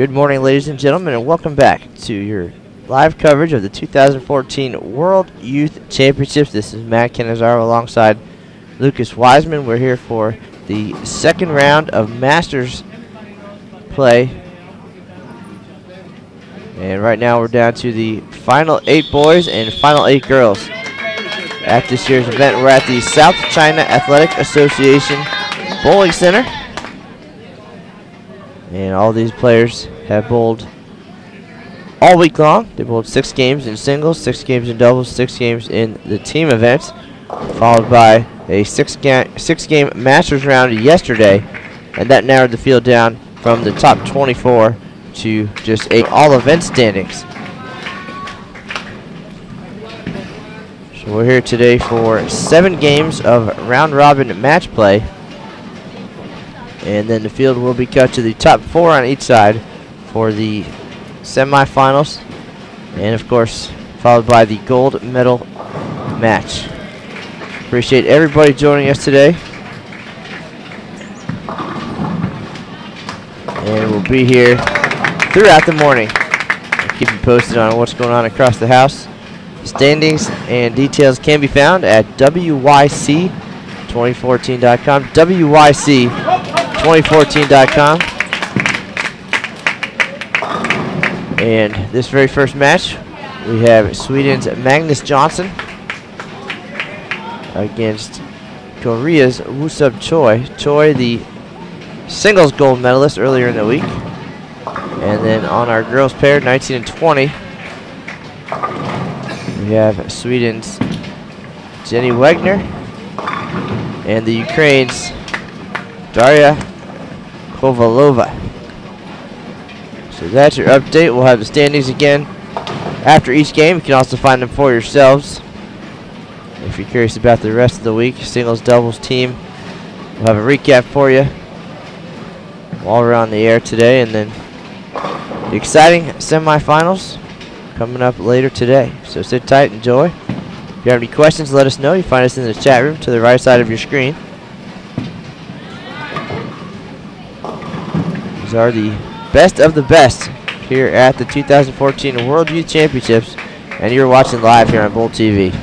Good morning, ladies and gentlemen, and welcome back to your live coverage of the 2014 World Youth Championships. This is Matt Canizaro alongside Lucas Wiseman. We're here for the second round of Masters play. And right now we're down to the final 8 boys and final 8 girls. at this year's event. We're at the South China Athletic Association Bowling Center. And all these players have bowled all week long. They bowled 6 games in singles, 6 games in doubles, 6 games in the team events, followed by a 6-game Masters round yesterday, and that narrowed the field down from the top 24 to just 8 all-event standings. So we're here today for 7 games of round-robin match play, and then the field will be cut to the top 4 on each side for the semifinals, and of course followed by the gold medal match. Appreciate everybody joining us today, and we'll be here throughout the morning. I'll keep you posted on what's going on across the house. Standings and details can be found at WYC2014.com. WYC2014.com. And this very first match, we have Sweden's Magnus Johnson against Korea's Woo-Sub Choi. Choi, the singles gold medalist earlier in the week. And then on our girls pair, 19 and 20, we have Sweden's Jenny Wegner and the Ukraine's Daria Kovalova. So that's your update. We'll have the standings again after each game. You can also find them for yourselves if you're curious about the rest of the week. Singles, doubles, team. We'll have a recap for you while we're on the air today, and then the exciting semifinals coming up later today. So sit tight, enjoy. If you have any questions, let us know. You find us in the chat room to the right side of your screen. These are the best of the best here at the 2014 World Youth Championships, and you're watching live here on Bowl TV.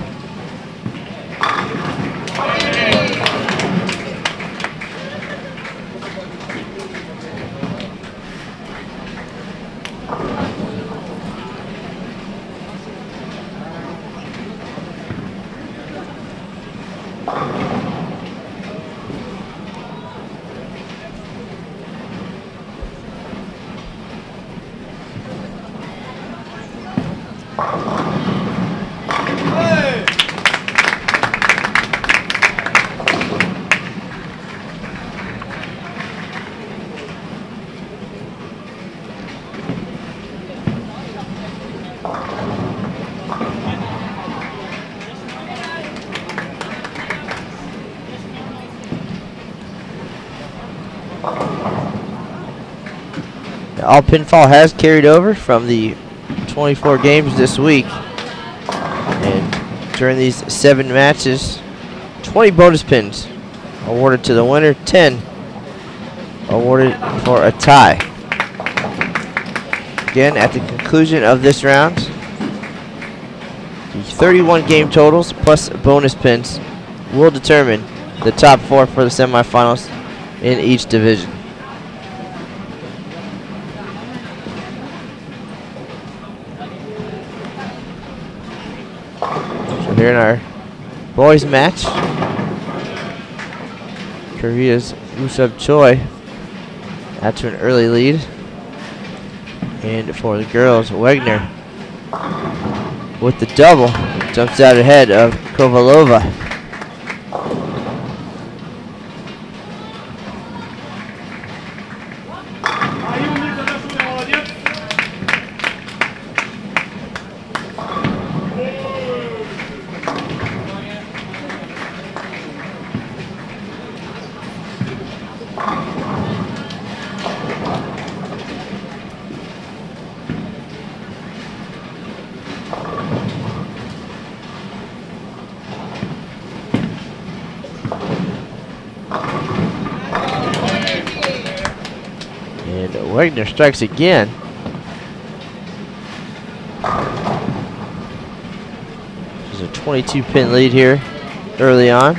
All pinfall has carried over from the 24 games this week, and during these 7 matches, 20 bonus pins awarded to the winner, 10 awarded for a tie. Again, at the conclusion of this round, the 31 game totals plus bonus pins will determine the top 4 for the semifinals in each division. Here in our boys match, Korea's Woo-Sub Choi out to an early lead, and for the girls, Wegner with the double jumps out ahead of Kovalova. Wagner strikes again. There's a 22-pin lead here early on.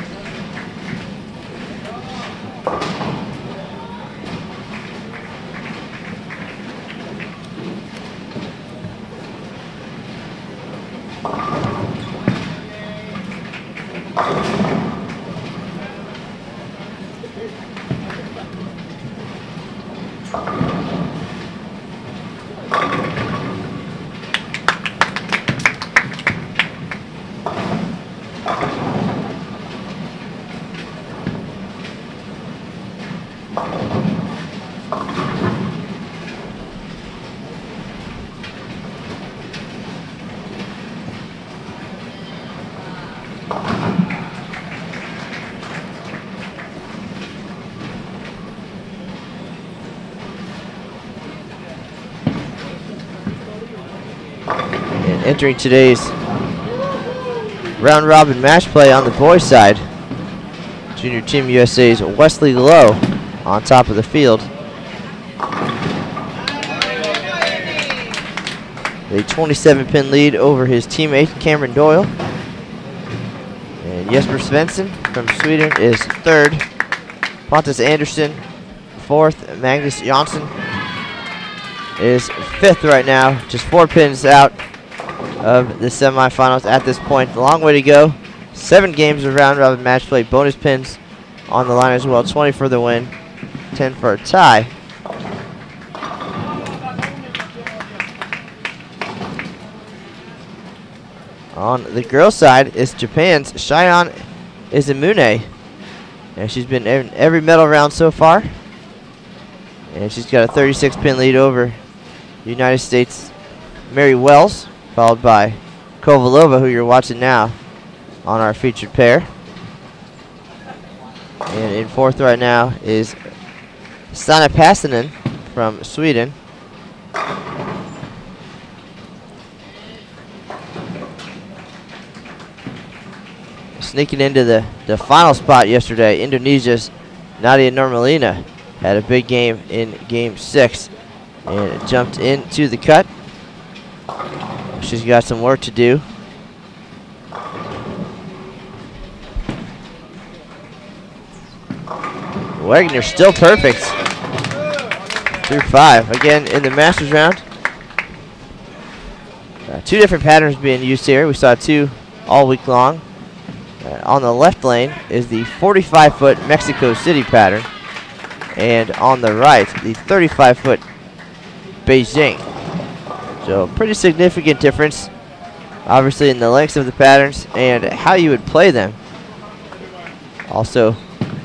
And entering today's round robin match play on the boys' side, Junior Team USA's Wesley Lowe on top of the field. A 27-pin lead over his teammate Cameron Doyle. And Jesper Svensson from Sweden is third. Pontus Anderson fourth. Magnus Jansson is fifth right now. Just 4 pins out of the semifinals at this point. A long way to go. 7 games of round robin match play. Bonus pins on the line as well. 20 for the win, 10 for a tie. On the girls' side is Japan's Shion Izumune. And she's been in every medal round so far. And she's got a 36-pin lead over the United States' Mary Wells, followed by Kovalova, who you're watching now on our featured pair. And in fourth right now is Sanna Passanen from Sweden. Sneaking into the final spot yesterday, Indonesia's Nadia Normalina had a big game in Game 6 and jumped into the cut. She's got some work to do. Wagner still perfect through 5. Again, in the Masters round, 2 different patterns being used here. We saw 2 all week long. On the left lane is the 45-foot Mexico City pattern, and on the right, the 35-foot Beijing. So pretty significant difference, obviously, in the lengths of the patterns and how you would play them. Also,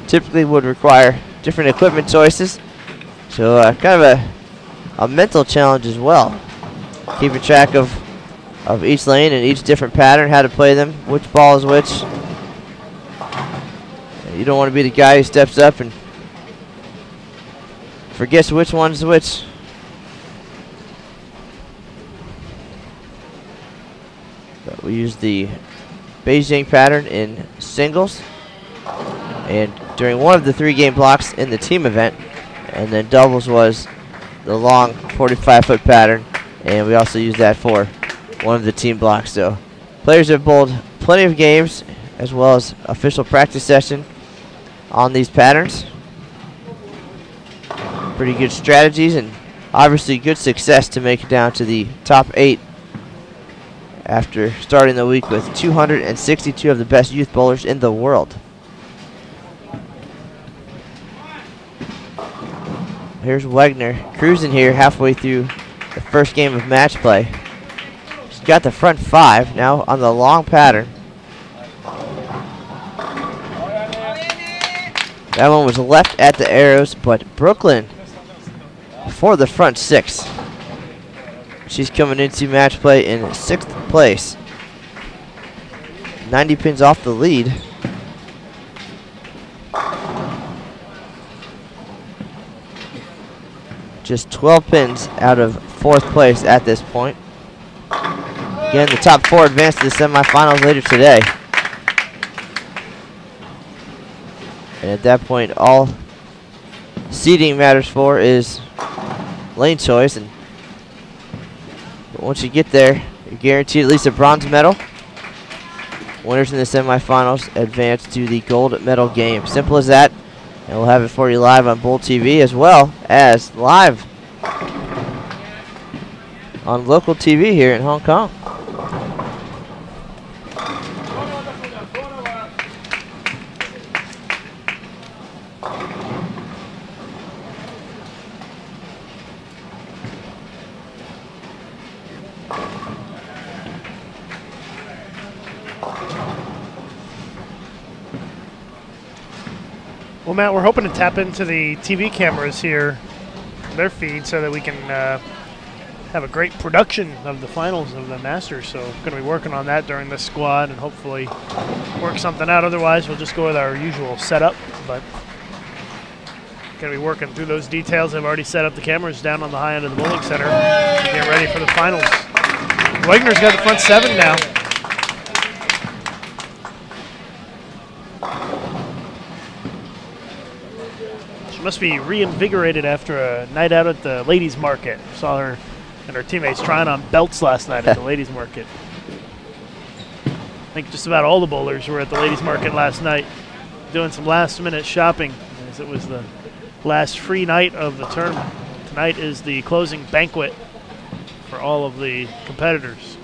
typically would require different equipment choices, so kind of a mental challenge as well. Keeping track of each lane and each different pattern, how to play them, which ball is which. You don't want to be the guy who steps up and forgets which one's which. But we use the Beijing pattern in singles and during one of the 3-game blocks in the team event, and then doubles was the long 45-foot pattern, and we also use that for one of the team blocks. So players have bowled plenty of games as well as official practice session on these patterns. Pretty good strategies and obviously good success to make it down to the top 8 after starting the week with 262 of the best youth bowlers in the world. Here's Wagner cruising here halfway through the first game of match play. She's got the front 5 now on the long pattern. That one was left at the arrows, but Brooklyn for the front 6. She's coming into match play in 6th place. 90 pins off the lead. Just 12 pins out of 4th place at this point. Again, the top 4 advance to the semifinals later today. And at that point, all seeding matters for is lane choice. And once you get there, you're guaranteed at least a bronze medal. Winners in the semifinals advance to the gold medal game. Simple as that. And we'll have it for you live on Bowl TV as well as live on local TV here in Hong Kong. Well, Matt, we're hoping to tap into the TV cameras here, their feed, so that we can have a great production of the finals of the Masters. So going to be working on that during this squad and hopefully work something out. Otherwise, we'll just go with our usual setup. But going to be working through those details. I've already set up the cameras down on the high end of the bowling center to get ready for the finals. Wagner's got the front 7 now. She must be reinvigorated after a night out at the ladies' market. Saw her and her teammates trying on belts last night at the ladies' market. I think just about all the bowlers were at the ladies' market last night doing some last-minute shopping, as it was the last free night of the tournament. Tonight is the closing banquet for all of the competitors.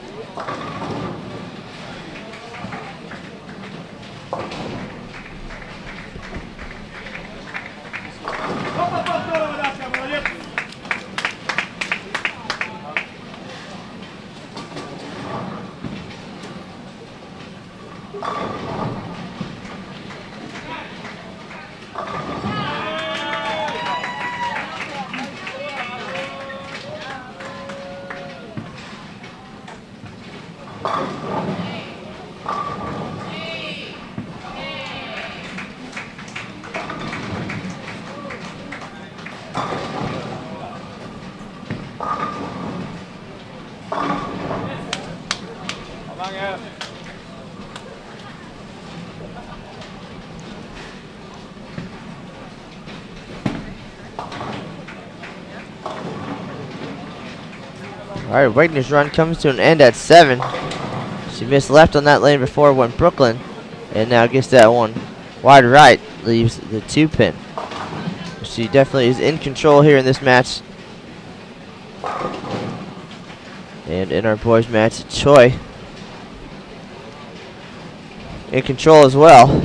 All right, Wagner's run comes to an end at 7. She missed left on that lane before, went Brooklyn, and now gets that one wide right, leaves the 2-pin. She definitely is in control here in this match. And in our boys match, Choi in control as well.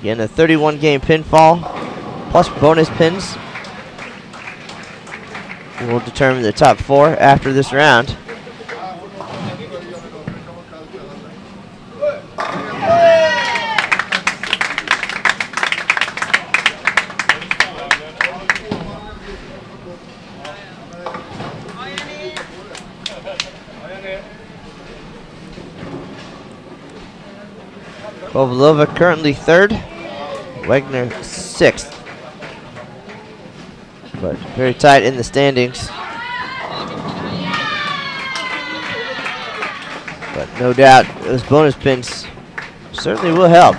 Again, a 31-game pinfall plus bonus pins will determine the top 4 after this round. Kovalova currently 3rd, Wagner 6th. But very tight in the standings. But no doubt those bonus pins certainly will help.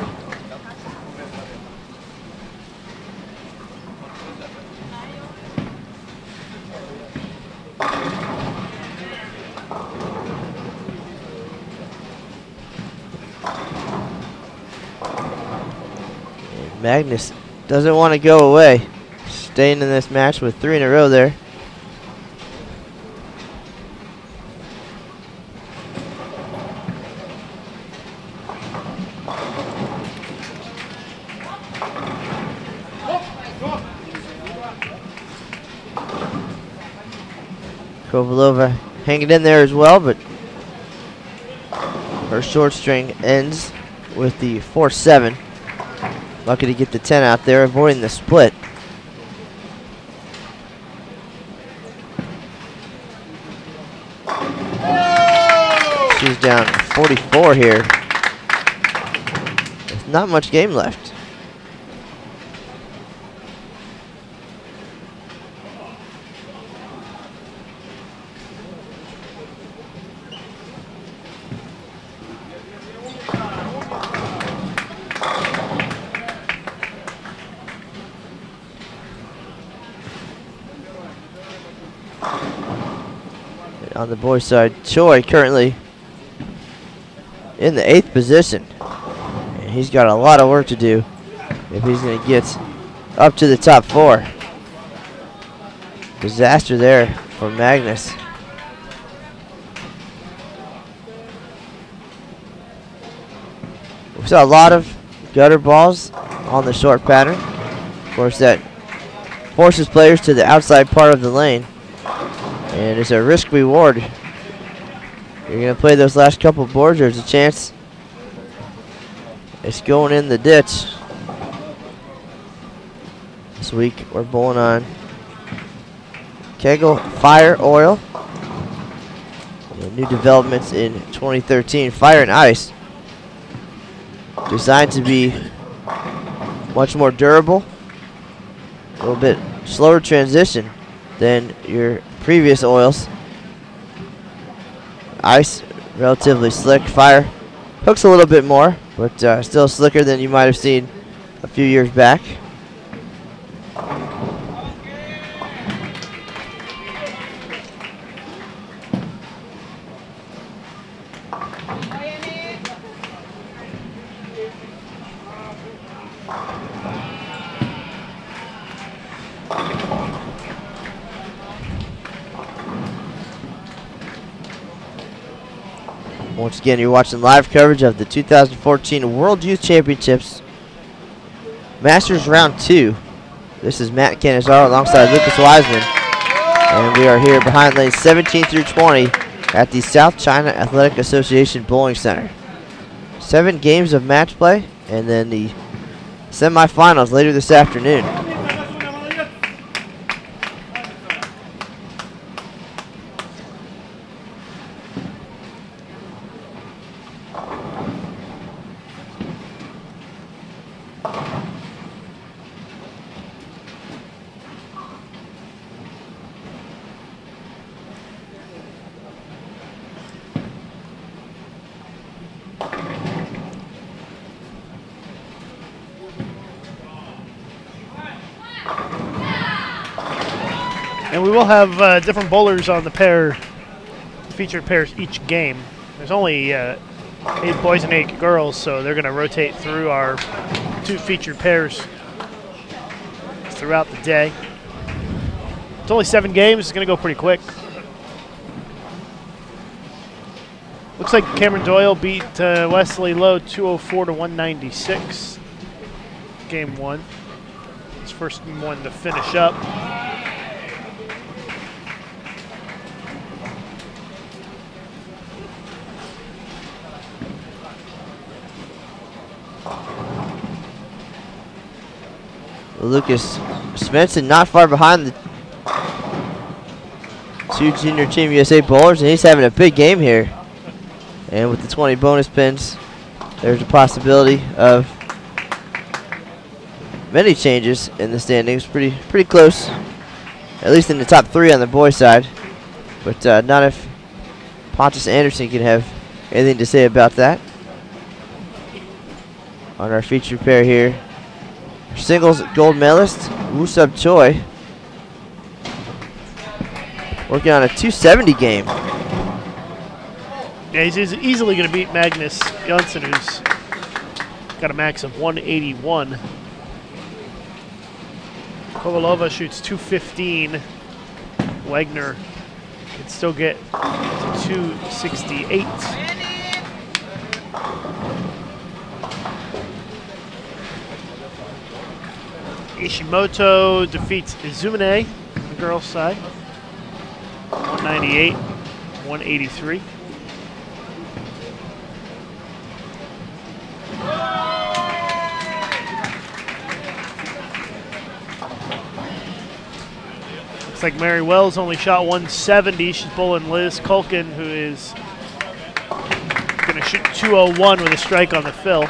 Magnus doesn't want to go away. Staying in this match with 3 in a row there. Kovalova hanging in there as well, but her short string ends with the 4-7. Lucky to get the 10 out there, avoiding the split. She's down 44 here. There's not much game left. On the boys' side, Choi currently in the 8th position. And he's got a lot of work to do if he's going to get up to the top 4. Disaster there for Magnus. We saw a lot of gutter balls on the short pattern. Of course, that forces players to the outside part of the lane. And it's a risk reward. You're going to play those last couple boards, there's a chance it's going in the ditch. This week we're bowling on Kegel Fire Oil. And new developments in 2013, Fire and Ice. Designed to be much more durable, a little bit slower transition than your previous oils. Ice, relatively slick. Fire hooks a little bit more, but still slicker than you might have seen a few years back. Once again, you're watching live coverage of the 2014 World Youth Championships Masters Round 2. This is Matt Canizaro alongside Lucas Wiseman. And we are here behind lanes 17 through 20 at the South China Athletic Association Bowling Center. 7 games of match play, and then the semifinals later this afternoon. And we will have different bowlers on the featured pairs each game. There's only 8 boys and 8 girls, so they're going to rotate through our 2 featured pairs throughout the day. It's only 7 games. It's going to go pretty quick. Looks like Cameron Doyle beat Wesley Lowe 204 to 196. Game 1. His first one to finish up. Lucas Svensson not far behind the 2 Junior Team USA bowlers, and he's having a big game here. And with the 20 bonus pins, there's a possibility of many changes in the standings. Pretty close, at least in the top 3 on the boys' side. But not if Pontus Anderson can have anything to say about that. On our featured pair here, singles gold medalist Woo Sub Choi, working on a 270 game. Yeah, he's easily going to beat Magnus Johnson, who's got a max of 181. Kovalova shoots 215. Wagner can still get to 268. Ishimoto defeats Izumine on the girls' side. 198, 183. Looks like Mary Wells only shot 170. She's bowling Liz Culkin, who is going to shoot 201 with a strike on the fill.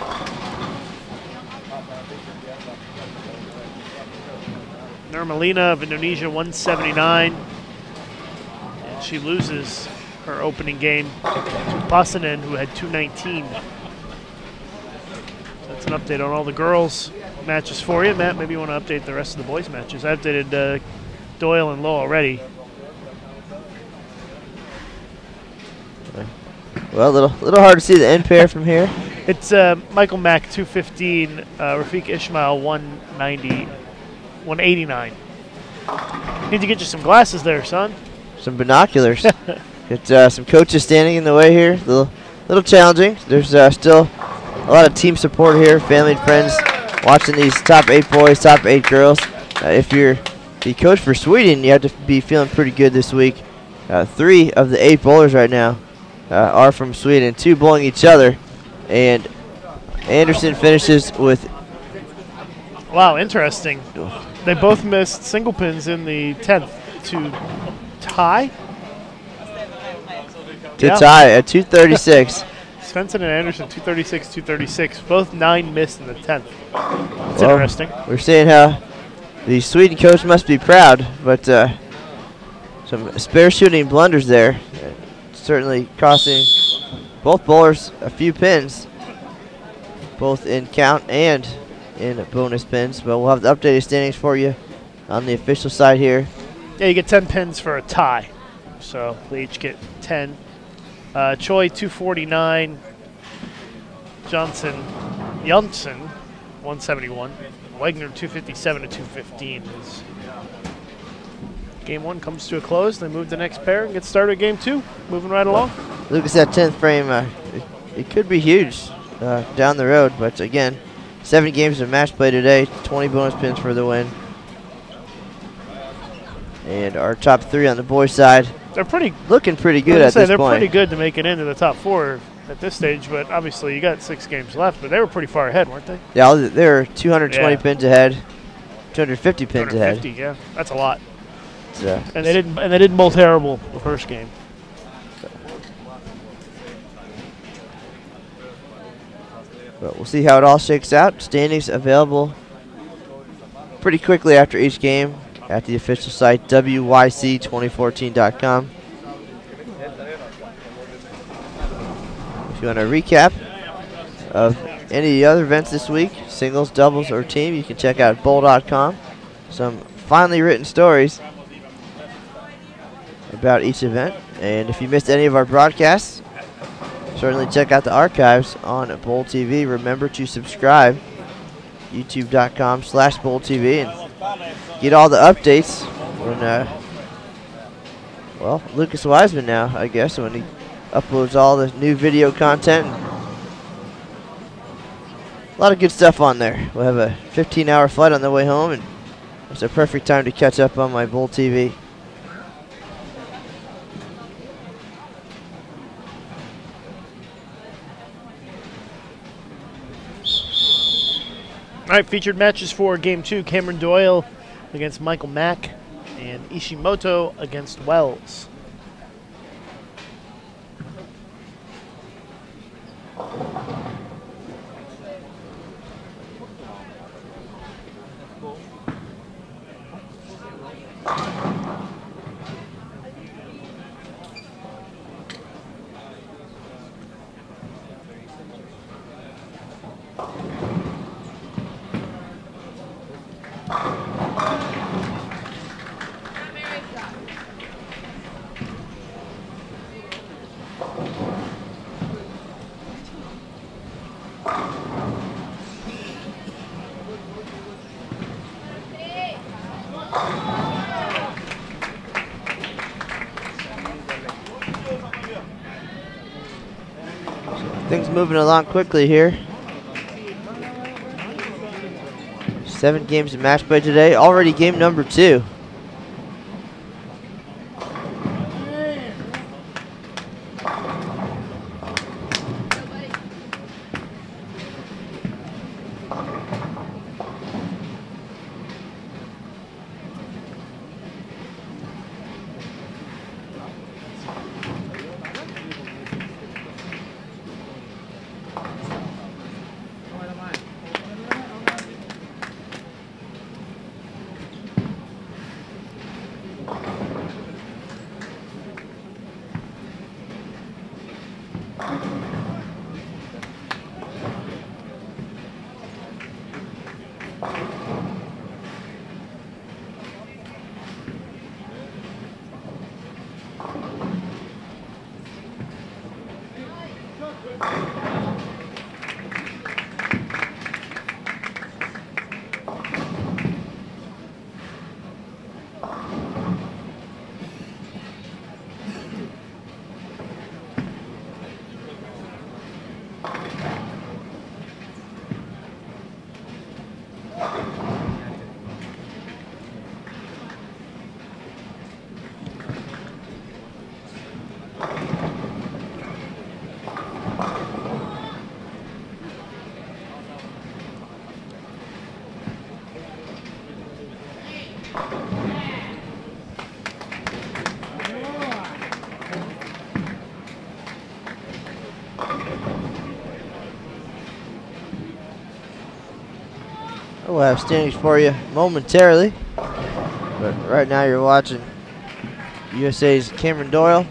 Nurmalina of Indonesia, 179. And she loses her opening game to Pasanen, who had 219. So that's an update on all the girls' matches for you. Matt, maybe you want to update the rest of the boys' matches. I updated Doyle and Lowe already. Well, a little hard to see the end pair from here. It's Michael Mack, 215. Rafiq Ismail, 190. 189. Need to get you some glasses there, son. Some binoculars. Get some coaches standing in the way here. Little challenging. There's still a lot of team support here, family and friends watching these top 8 boys, top 8 girls. If you're the coach for Sweden, you have to be feeling pretty good this week. 3 of the 8 bowlers right now are from Sweden, 2 bowling each other, and Anderson finishes with. Wow, interesting. They both missed single pins in the 10th to tie. Tie at 236. Svensson and Anderson, 236, 236. Both 9 missed in the 10th. That's interesting. We're seeing how the Sweden coach must be proud, but some spare shooting blunders there. Certainly costing both bowlers a few pins, both in count and in bonus pins. But we'll have the updated standings for you on the official side here. Yeah, you get 10 pins for a tie. So they each get 10. Choi, 249. Janssen, 171. Wagner, 257 to 215. Game 1 comes to a close. They move to the next pair and get started at game 2. Moving right along. Lucas, that 10th frame, it could be huge down the road. But again, 7 games of match play today, 20 bonus pins for the win. And our top 3 on the boys' side. They're looking pretty good at this point. They're pretty good to make it into the top 4 at this stage, but obviously you got 6 games left. But they were pretty far ahead, weren't they? Yeah, they were 220 pins ahead, 250 pins 250, ahead. Yeah, that's a lot. And they didn't bowl terrible the first game. But we'll see how it all shakes out. Standings available pretty quickly after each game at the official site, wyc2014.com. If you want a recap of any of the other events this week, singles, doubles, or team, you can check out bowl.com. Some finely written stories about each event. And if you missed any of our broadcasts, certainly check out the archives on Bowl TV. Remember to subscribe, youtube.com/BowlTV, and get all the updates when, well, Lucas Wiseman now, I guess, when he uploads all the new video content. A lot of good stuff on there. We'll have a 15-hour flight on the way home, and it's a perfect time to catch up on my Bowl TV. All right, featured matches for Game 2. Cameron Doyle against Michael Mack and Ishimoto against Wells. Things moving along quickly here. 7 games of match play today. Already game number 2. We'll have standings for you momentarily. But right now you're watching USA's Cameron Doyle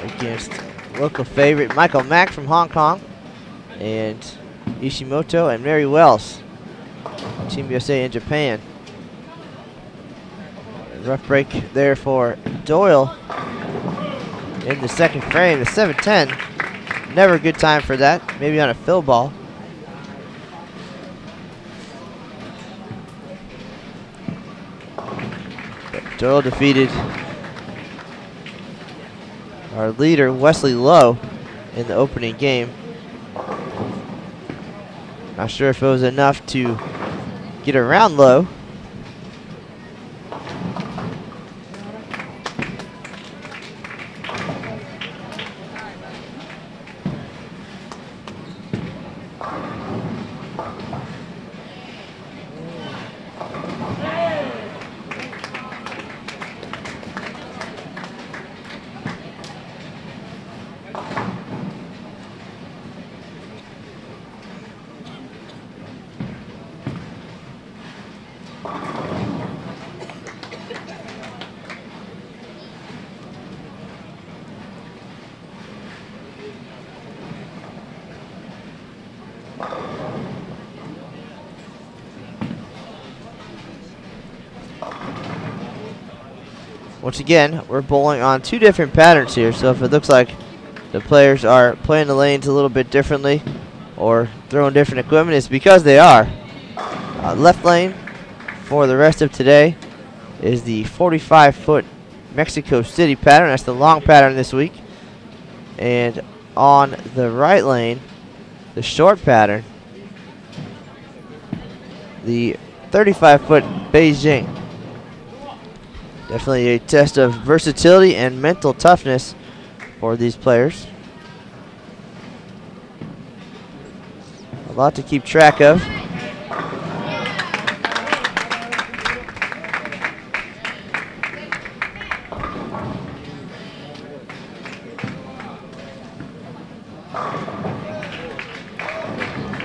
against local favorite Michael Mack from Hong Kong and Ishimoto and Mary Wells, Team USA in Japan. Rough break there for Doyle in the second frame, the 7-10. Never a good time for that, maybe on a fill ball. But Doyle defeated our leader, Wesley Lowe, in the opening game. Not sure if it was enough to get around Lowe. Once again, we're bowling on two different patterns here, so if it looks like the players are playing the lanes a little bit differently or throwing different equipment, it's because they are. Left lane for the rest of today is the 45-foot Mexico City pattern. That's the long pattern this week. And on the right lane, the short pattern, the 35-foot Beijing. Definitely a test of versatility and mental toughness for these players. A lot to keep track of.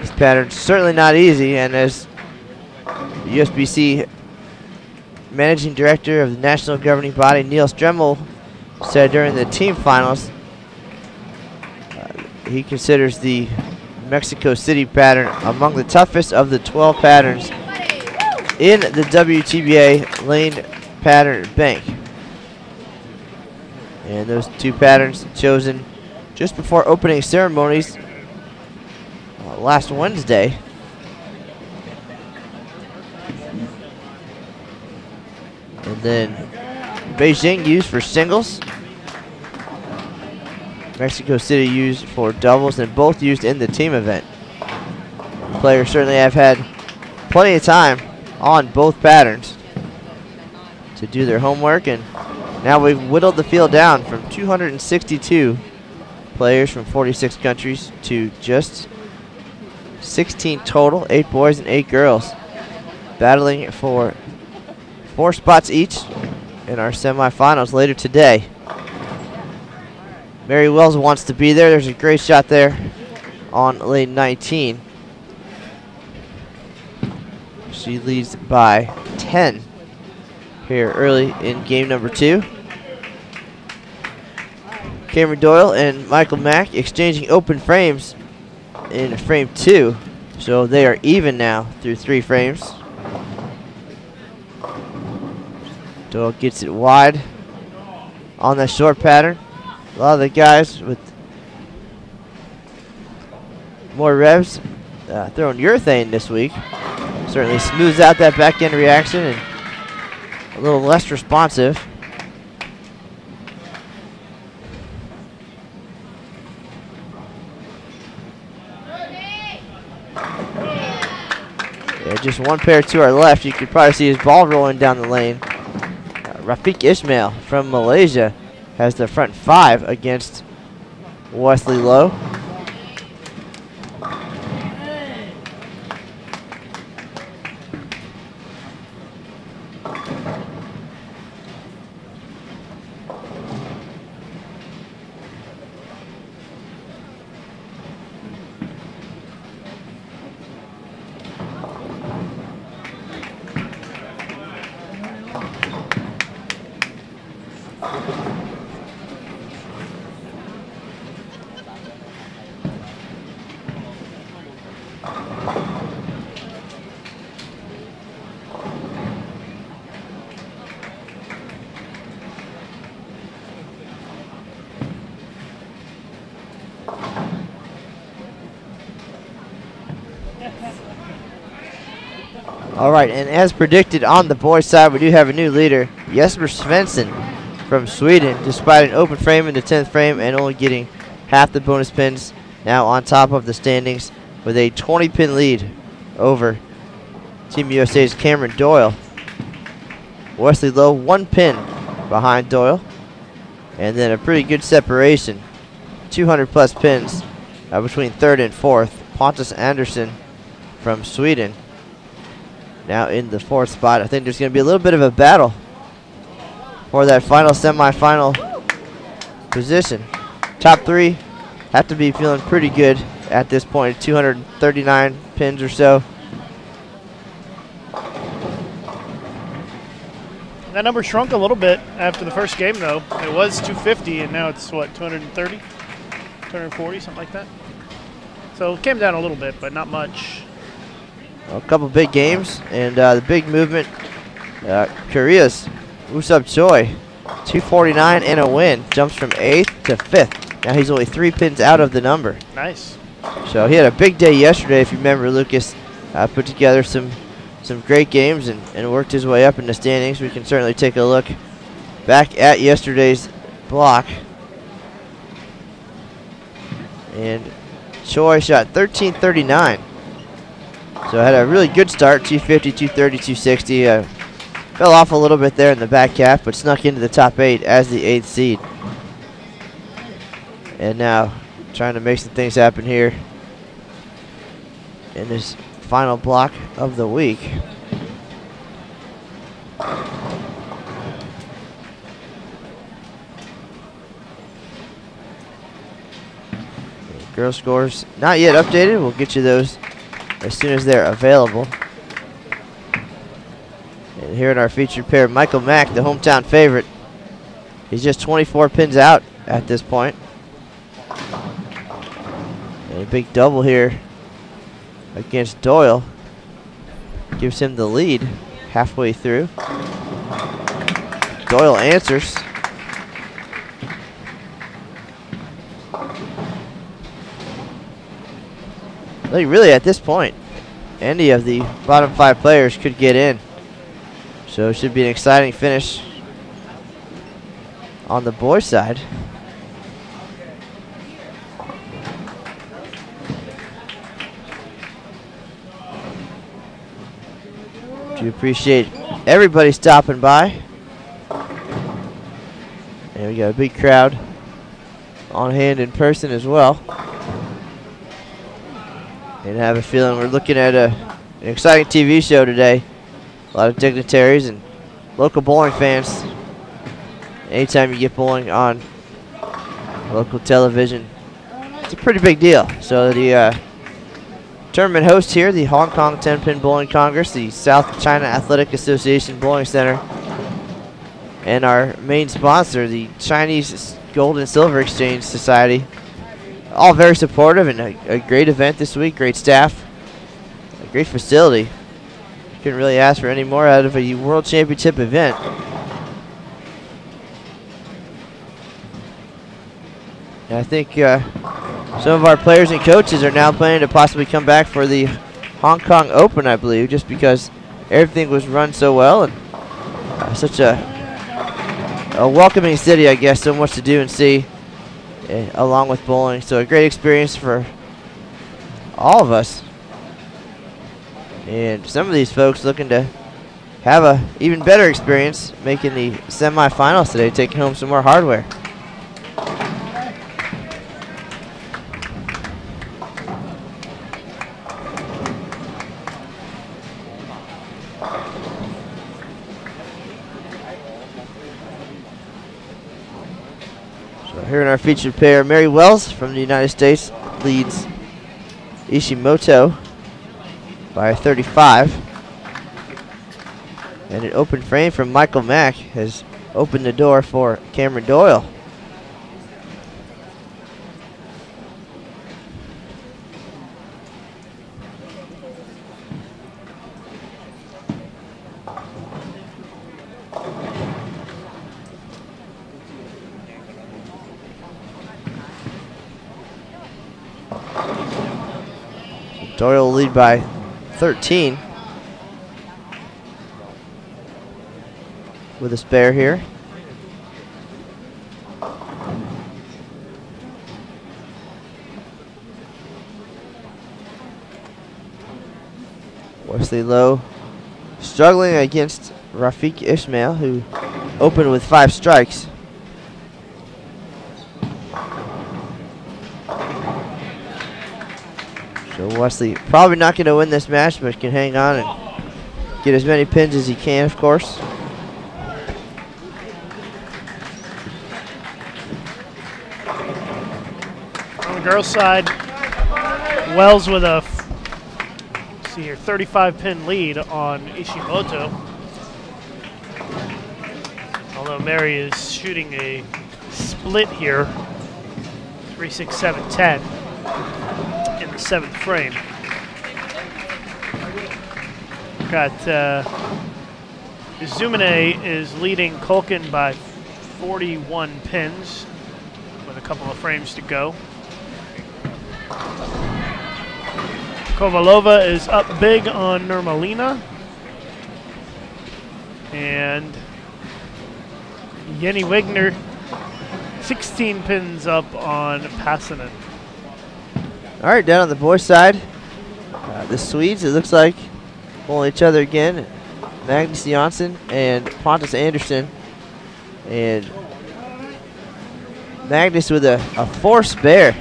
This pattern's certainly not easy, and as the USBC Managing Director of the National Governing Body, Neil Stremmel, said during the team finals, he considers the Mexico City pattern among the toughest of the 12 patterns in the WTBA lane pattern bank. And those two patterns chosen just before opening ceremonies last Wednesday. And then Beijing used for singles. Mexico City used for doubles, and both used in the team event. Players certainly have had plenty of time on both patterns to do their homework, and now we've whittled the field down from 262 players from 46 countries to just 16 total, 8 boys and 8 girls, battling for 4 spots each in our semifinals later today. Mary Wells wants to be there. There's a great shot there on lane 19. She leads by 10 here early in game number 2. Cameron Doyle and Michael Mack exchanging open frames in frame 2. So they are even now through 3 frames. Doyle gets it wide on that short pattern. A lot of the guys with more revs throwing urethane this week. Certainly smooths out that back end reaction and a little less responsive. Yeah, just one pair to our left. You could probably see his ball rolling down the lane. Rafiq Ismail from Malaysia has the front 5 against Wesley Lowe. All right, and as predicted on the boys' side, we do have a new leader, Jesper Svensson from Sweden, despite an open frame in the 10th frame and only getting half the bonus pins, now on top of the standings with a 20-pin lead over Team USA's Cameron Doyle. Wesley Lowe 1 pin behind Doyle, and then a pretty good separation, 200-plus pins between 3rd and 4th. Pontus Andersson from Sweden now in the 4th spot. I think there's going to be a little bit of a battle for that final semifinal position. Top 3 have to be feeling pretty good at this point, 239 pins or so. That number shrunk a little bit after the first game, though. It was 250, and now it's, what, 230? 240, something like that. So it came down a little bit, but not much. Well, a couple big games, and the big movement, Korea's Usub Choi, 249 and a win, jumps from 8th to 5th. Now he's only 3 pins out of the number. Nice. So he had a big day yesterday, if you remember. Lucas put together some great games and worked his way up in the standings. We can certainly take a look back at yesterday's block. And Choi shot 1339. So had a really good start, 250, 230, 260. Fell off a little bit there in the back half, but snuck into the top 8 as the 8th seed. And now trying to make some things happen here in this final block of the week. Girl scores not yet updated. We'll get you those as soon as they're available. And here in our featured pair, Michael Mack, the hometown favorite. He's just 24 pins out at this point. And a big double here against Doyle gives him the lead halfway through. Doyle answers. I think really at this point, any of the bottom 5 players could get in. So it should be an exciting finish on the boys' side. Do appreciate everybody stopping by. And we got a big crowd on hand in person as well. And I have a feeling we're looking at an exciting TV show today. A lot of dignitaries and local bowling fans. Anytime you get bowling on local television, it's a pretty big deal. So the tournament host here, the Hong Kong 10-Pin Bowling Congress, the South China Athletic Association Bowling Center, and our main sponsor, the Chinese Gold and Silver Exchange Society. All very supportive, and a great event this week, great staff, a great facility. Couldn't really ask for any more out of a World Championship event. And I think some of our players and coaches are now planning to possibly come back for the Hong Kong Open, I believe, just because everything was run so well, and such a welcoming city, I guess, so much to do and see. Along with bowling, so a great experience for all of us. And some of these folks looking to have a even better experience making the semifinals today, taking home some more hardware. Here in our featured pair, Mary Wells from the United States leads Ishimoto by 35. And an open frame from Michael Mack has opened the door for Cameron Doyle. Doyle will lead by 13 with a spare here. Wesley Lowe struggling against Rafiq Ismail, who opened with 5 strikes. So Wesley probably not going to win this match, but can hang on and get as many pins as he can, of course. On the girls' side, Wells with a 35-pin lead on Ishimoto. Although Mary is shooting a split here, 3-6, 7-10 in the 7th frame. Got Izumine is leading Kulkin by 41 pins with a couple of frames to go. Kovalova is up big on Nurmalina. And Jenny Wegner, 16 pins up on Passanen. All right, down on the boys' side, the Swedes, it looks like, pulling each other again. Magnus Jansson and Pontus Anderson. And Magnus with a 4 spare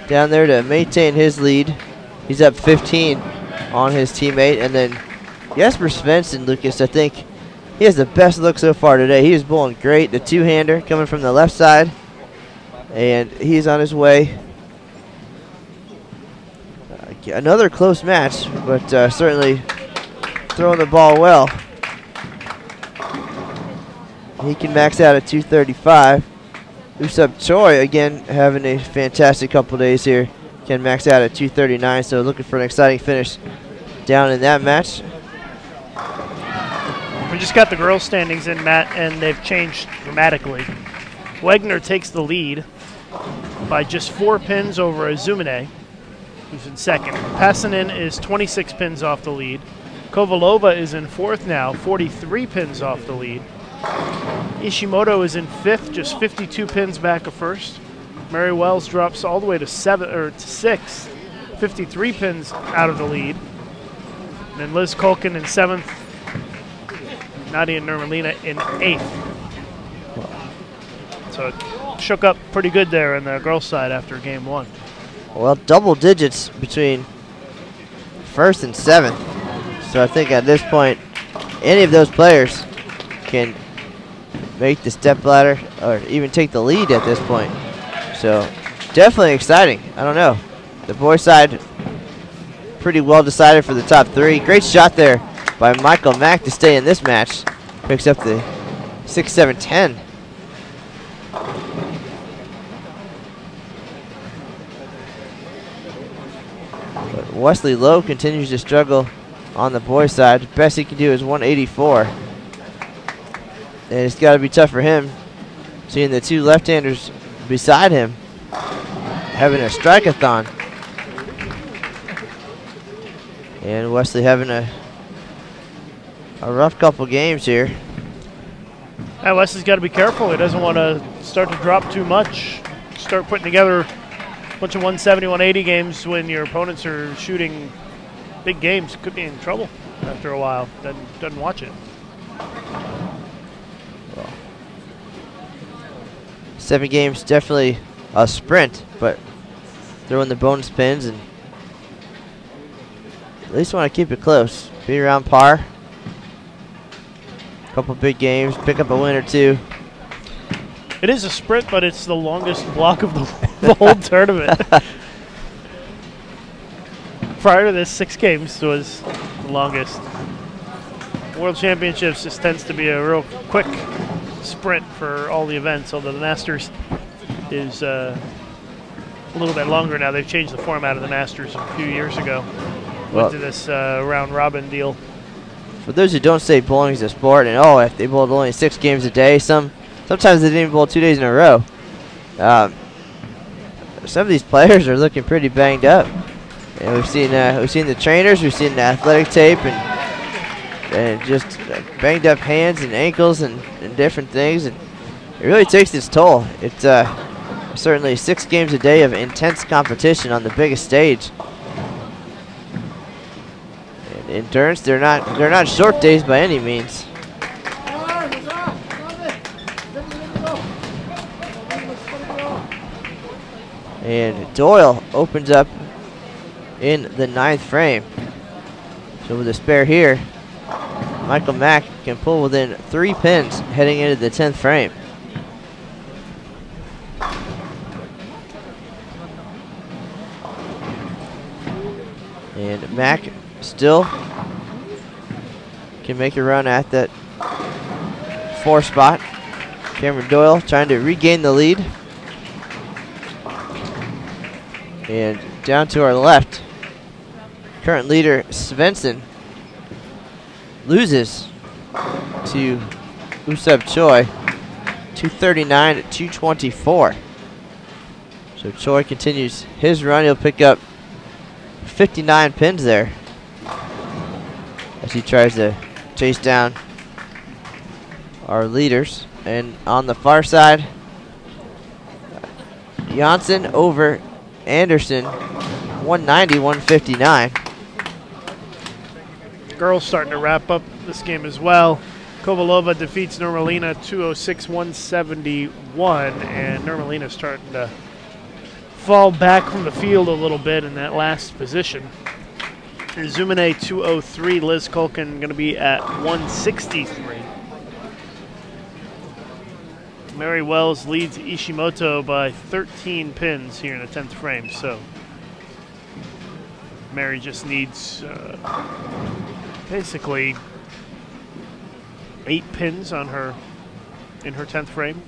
down there to maintain his lead. He's up 15 on his teammate. And then Jesper Svensson, Lucas, I think he has the best look so far today. He is bowling great. The two-hander coming from the left side. And he's on his way. Another close match, but certainly throwing the ball well. He can max out at 235. Usub Choi, again, having a fantastic couple days here. Can max out at 239, so looking for an exciting finish down in that match. We just got the girls' standings in, Matt, and they've changed dramatically. Wegner takes the lead by just 4 pins over Izumine, who's in second. Passanen is 26 pins off the lead. Kovalova is in 4th now, 43 pins off the lead. Ishimoto is in 5th, just 52 pins back of 1st. Mary Wells drops all the way to 6th, 53 pins out of the lead. And then Liz Kulkin in 7th, Nadia Nurmalina in 8th. So it shook up pretty good there on the girls' side after game 1. Well, double digits between 1st and 7th. So I think at this point, any of those players can make the step ladder or even take the lead at this point. So definitely exciting. I don't know. The boys' side pretty well decided for the top 3. Great shot there by Michael Mack to stay in this match. Picks up the 6-7-10. But Wesley Lowe continues to struggle on the boys' side. Best he can do is 184. And it's got to be tough for him, seeing the 2 left-handers beside him having a strike-a-thon. And Wesley having a rough couple games here. Yeah, Wesley's got to be careful. He doesn't want to start to drop too much. Start putting together a bunch of 170, 180 games when your opponents are shooting big games. Could be in trouble after a while. Doesn't watch it. 7 games, definitely a sprint, but throwing the bonus pins and at least want to keep it close. Be around par. Couple big games, pick up a win or 2. It is a sprint, but it's the longest block of the whole tournament. Prior to this, 6 games was the longest. World Championships just tends to be a real quick sprint for all the events, although the Masters is a little bit longer now. They've changed the format of the Masters a few years ago. Went to this round robin deal. For those who don't say bowling is a sport, and if they bowled only 6 games a day, sometimes they didn't even bowl 2 days in a row. Some of these players are looking pretty banged up. And we've seen the trainers, we've seen the athletic tape, and just banged up hands and ankles and different things, and it really takes its toll. It's certainly 6 games a day of intense competition on the biggest stage. And endurance, they're not short days by any means. And Doyle opens up in the 9th frame. So with a spare here, Michael Mack can pull within 3 pins heading into the 10th frame. And Mack still can make a run at that 4 spot. Cameron Doyle trying to regain the lead. And down to our left, current leader Svensson loses to Usab Choi, 239 to 224. So Choi continues his run. He'll pick up 59 pins there as he tries to chase down our leaders. And on the far side, Janssen over Anderson, 190-159. Girls starting to wrap up this game as well. Kovalova defeats Nurmalina 206-171, and Nurmalina starting to fall back from the field a little bit in that last position. Zumine 203, Liz Culkin going to be at 163. Mary Wells leads Ishimoto by 13 pins here in the 10th frame, so Mary just needs basically 8 pins on her in her 10th frame.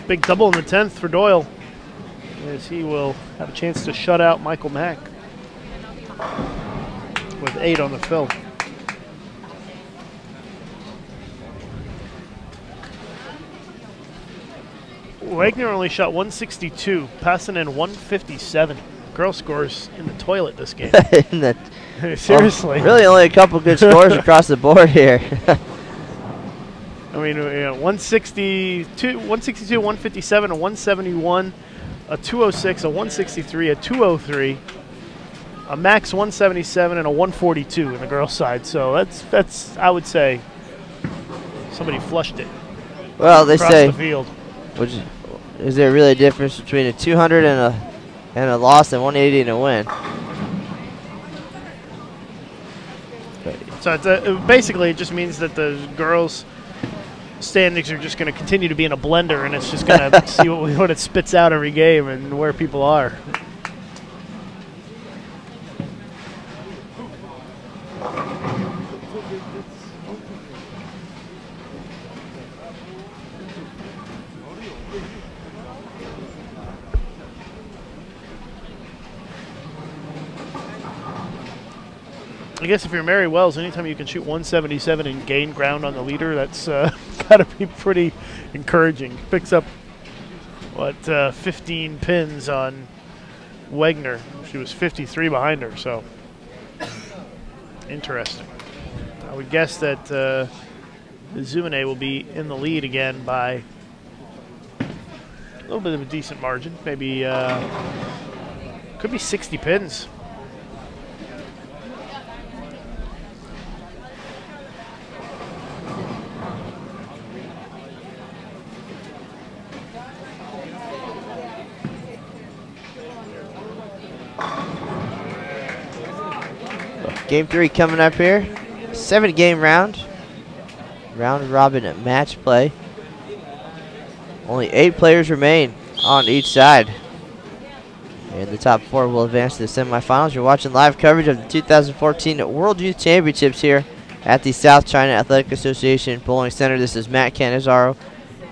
Big double in the 10th for Doyle, as he will have a chance to shut out Michael Mack with 8 on the fill. Wagner only shot 162, passing in 157. Girl scores in the toilet this game. Seriously. Really only a couple good scores across the board here. I mean, 162, 157, a 171, a 206, a 163, a 203, a max 177, and a 142 in the girls' side. So that's I would say somebody flushed it. Well, they across say. The field. Which is there really a difference between a 200 and a loss and 180 and a win? So basically, it just means that the girls' standings are just going to continue to be in a blender, and it's just going to see what it spits out every game and where people are. I guess if you're Mary Wells, anytime you can shoot 177 and gain ground on the leader, that's got to be pretty encouraging. Picks up, 15 pins on Wagner. She was 53 behind her, so interesting. I would guess that Zumine will be in the lead again by a little bit of a decent margin. Maybe, could be 60 pins. Game 3 coming up here. 7-game round. Round robin match play. Only 8 players remain on each side. And the top 4 will advance to the semifinals. You're watching live coverage of the 2014 World Youth Championships here at the South China Athletic Association Bowling Center. This is Matt Canizaro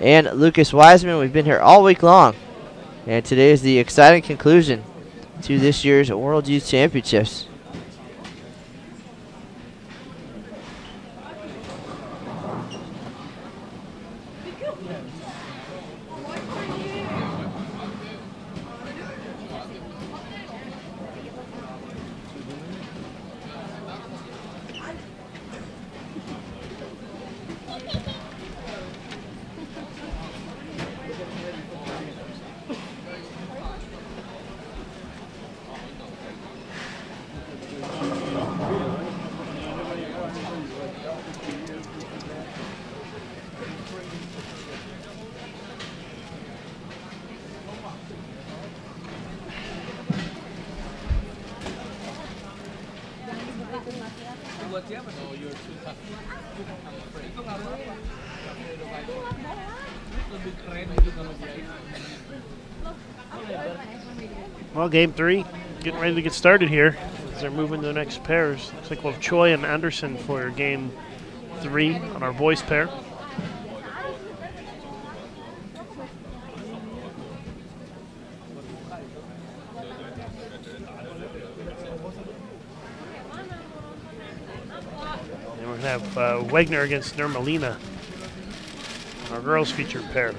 and Lucas Wiseman. We've been here all week long. And today is the exciting conclusion to this year's World Youth Championships. Well, game 3, getting ready to get started here as they're moving to the next pairs. Looks like we'll have Choi and Anderson for game 3 on our boys pair. And we're going to have Wegner against Nurmalina, our girls featured pair.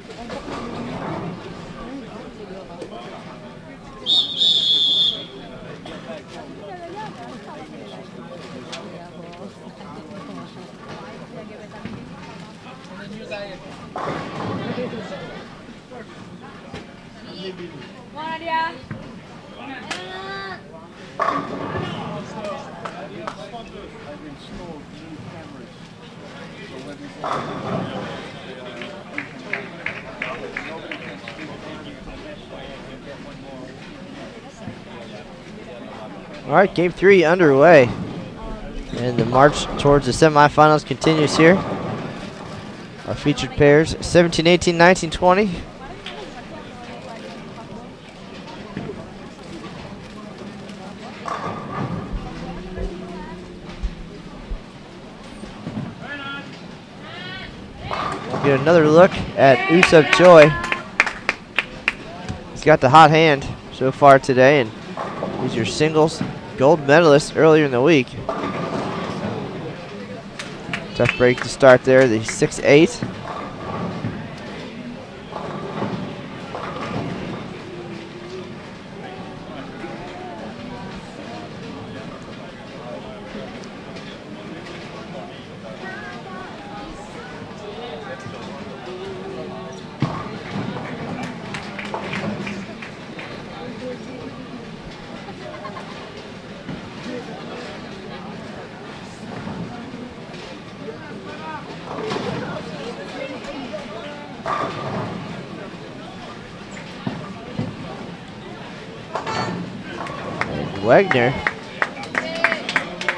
All right, game 3 underway. And the march towards the semifinals continues here. Our featured pairs, 17, 18, 19, 20. We'll get another look at Usab Choi. He's got the hot hand so far today, and he's your singles gold medalist earlier in the week. Tough break to start there, the 6'8". Wegner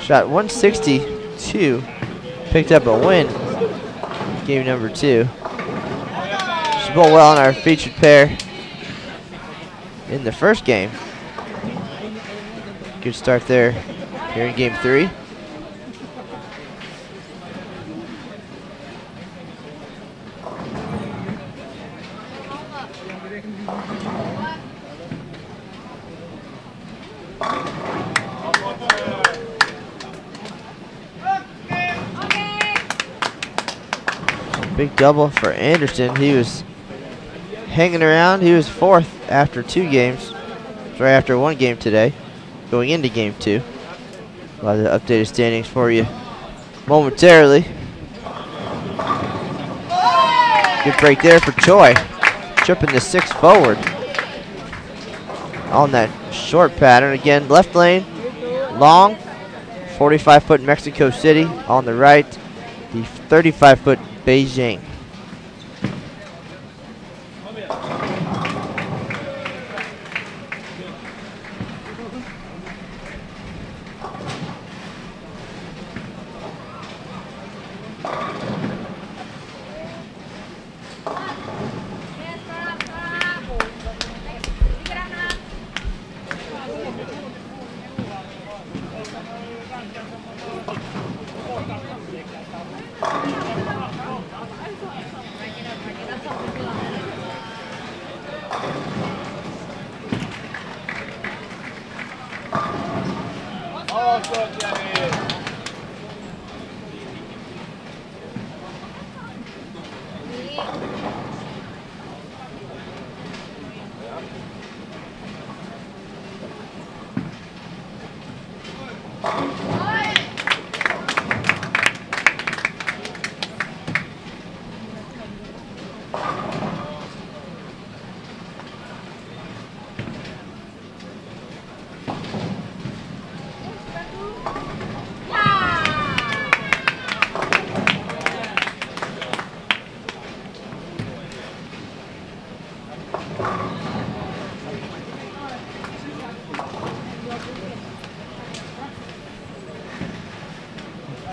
shot 162, picked up a win, game number 2. She bowled well on our featured pair in the first game. Good start there here in game 3. Big double for Anderson. He was hanging around. He was 4th after 2 games. Sorry, after 1 game today, going into game 2. A lot of the updated standings for you momentarily. Good break there for Choi. Tripping the 6 forward on that short pattern. Again, left lane, long, 45-foot Mexico City. On the right, the 35-foot Beijing.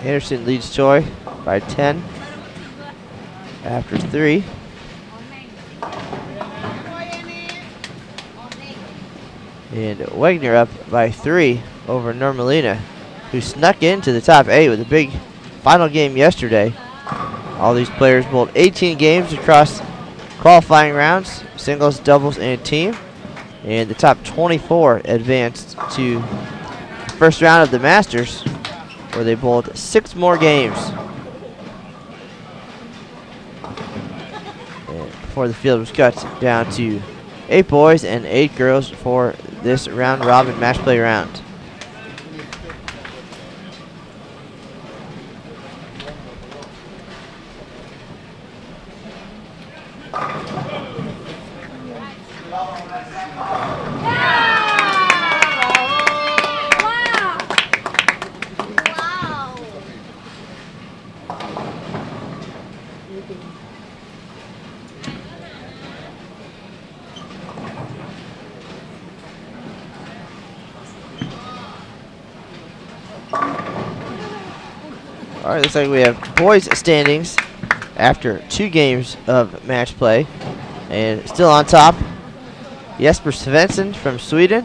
Anderson leads Choi by 10 after 3. And Wagner up by 3 over Normalina, who snuck into the top 8 with a big final game yesterday. All these players bowled 18 games across qualifying rounds, singles, doubles, and team. And the top 24 advanced to the first round of the Masters, where they bowled 6 more games. And before the field was cut down to 8 boys and 8 girls for this round robin match play round. All right, looks like we have boys standings after 2 games of match play. And still on top, Jesper Svensson from Sweden.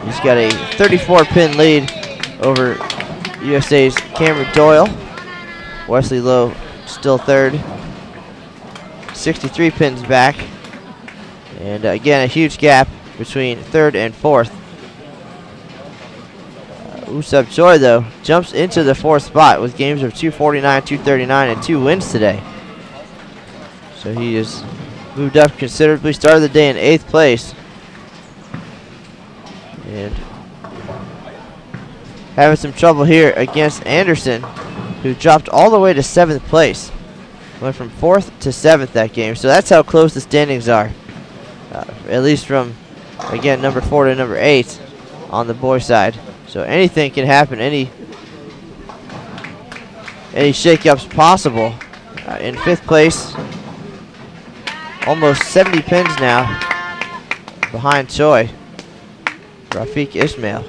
He's got a 34-pin lead over USA's Cameron Doyle. Wesley Lowe still third, 63 pins back. And again, a huge gap between third and fourth. Usab Choi, though, jumps into the 4th spot with games of 249, 239, and 2 wins today. So he has moved up considerably. Started the day in 8th place. And having some trouble here against Anderson, who dropped all the way to 7th place. Went from 4th to 7th that game. So that's how close the standings are. At least from, again, number 4 to number 8 on the boy side. So anything can happen, any shakeups possible. In 5th place, almost 70 pins now behind Choi, Rafiq Ismail.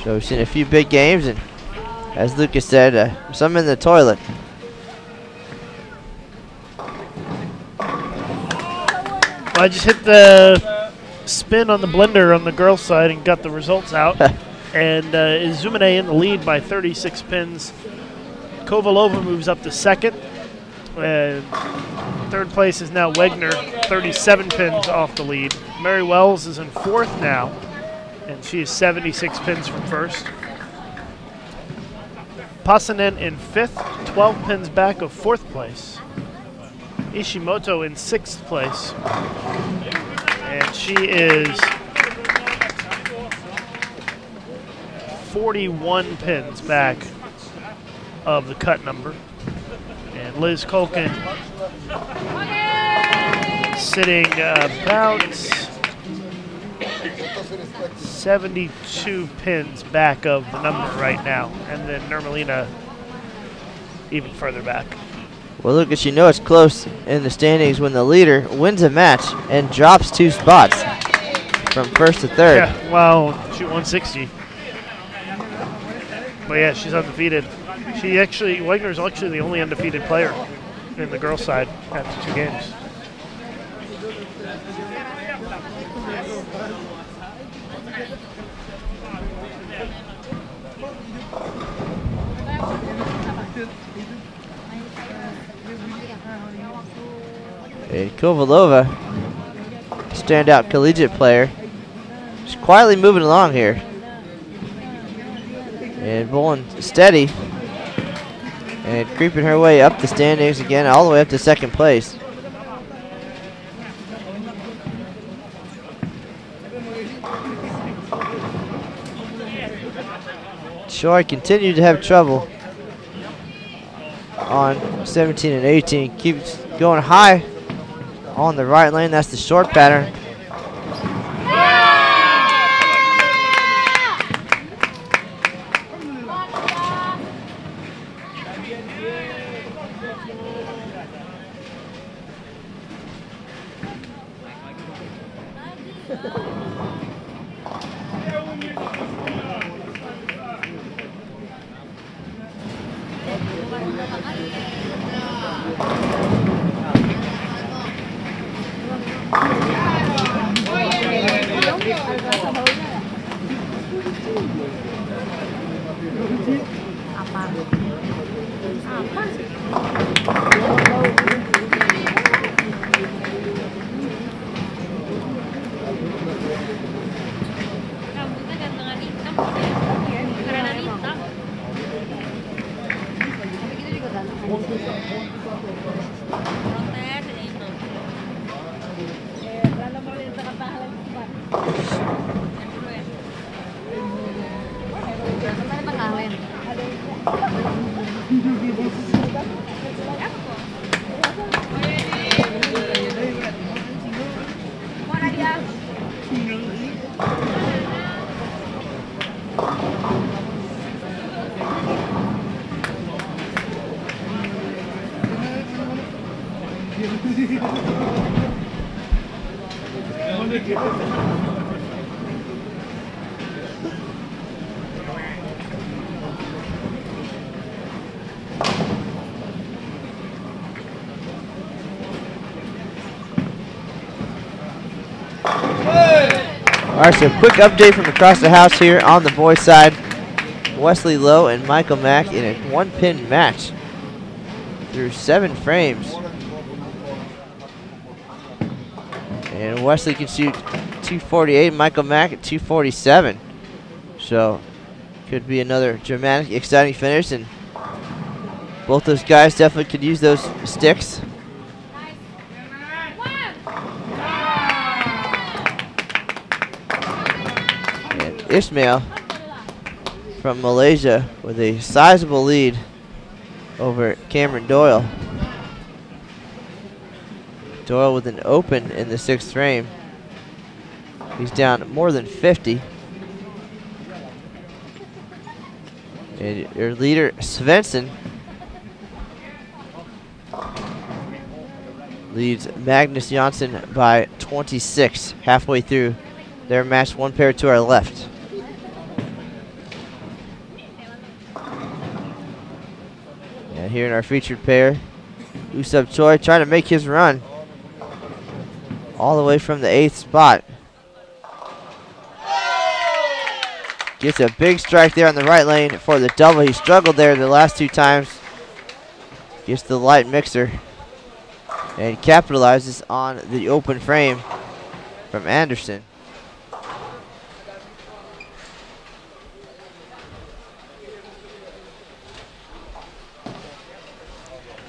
So we've seen a few big games, and as Lucas said, some in the toilet. I just hit the spin on the blender on the girls' side and got the results out. And Izumine in the lead by 36 pins. Kovalova moves up to 2nd. And 3rd place is now Wegner, 37 pins off the lead. Mary Wells is in 4th now, and she is 76 pins from 1st. Pasanen in 5th, 12 pins back of 4th place. Ishimoto in 6th place, and she is 41 pins back of the cut number. And Liz Colkin sitting about 72 pins back of the number right now, and then Normalina even further back. Well, Lucas, you know it's close in the standings when the leader wins a match and drops 2 spots from 1st to 3rd. Yeah, wow, shoot 160. But yeah, she's undefeated. Wagner's actually the only undefeated player in the girls' side after 2 games. And Kovalova, standout collegiate player, she's quietly moving along here. And bowling steady. And creeping her way up the standings again, all the way up to 2nd place. Choi continued to have trouble on 17 and 18. Keeps going high on the right lane. That's the short pattern. All right, so quick update from across the house here on the boys' side. Wesley Lowe and Michael Mack in a one-pin match through 7 frames. And Wesley can shoot 248, Michael Mack at 247. So could be another dramatic, exciting finish, and both those guys definitely could use those sticks. And Ismail from Malaysia with a sizable lead over Cameron Doyle. Doyle with an open in the 6th frame. He's down more than 50. And your leader, Svensson, leads Magnus Janssen by 26 halfway through their match. One pair to our left. And here in our featured pair, Usub Choi trying to make his run all the way from the 8th spot. Gets a big strike there on the right lane for the double. He struggled there the last 2 times. Gets the light mixer and capitalizes on the open frame from Anderson.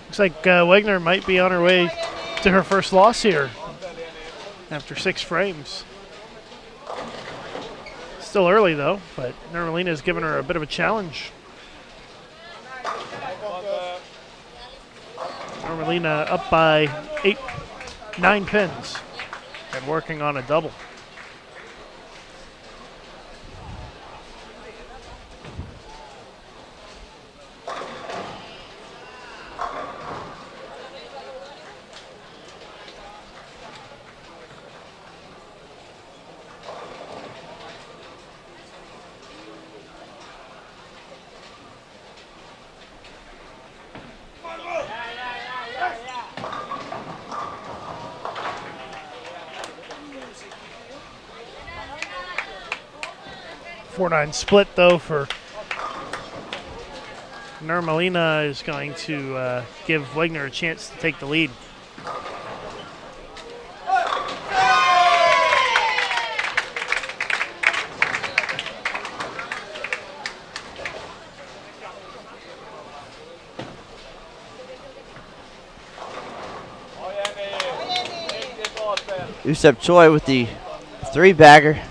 Looks like Wegner might be on her way to her first loss here after 6 frames. Still early though, but Nermalina has given her a bit of a challenge. Nermalina up by 9 pins and working on a double. .49 split though for Nermalina is going to give Wegner a chance to take the lead. Usub Choi with the 3-bagger.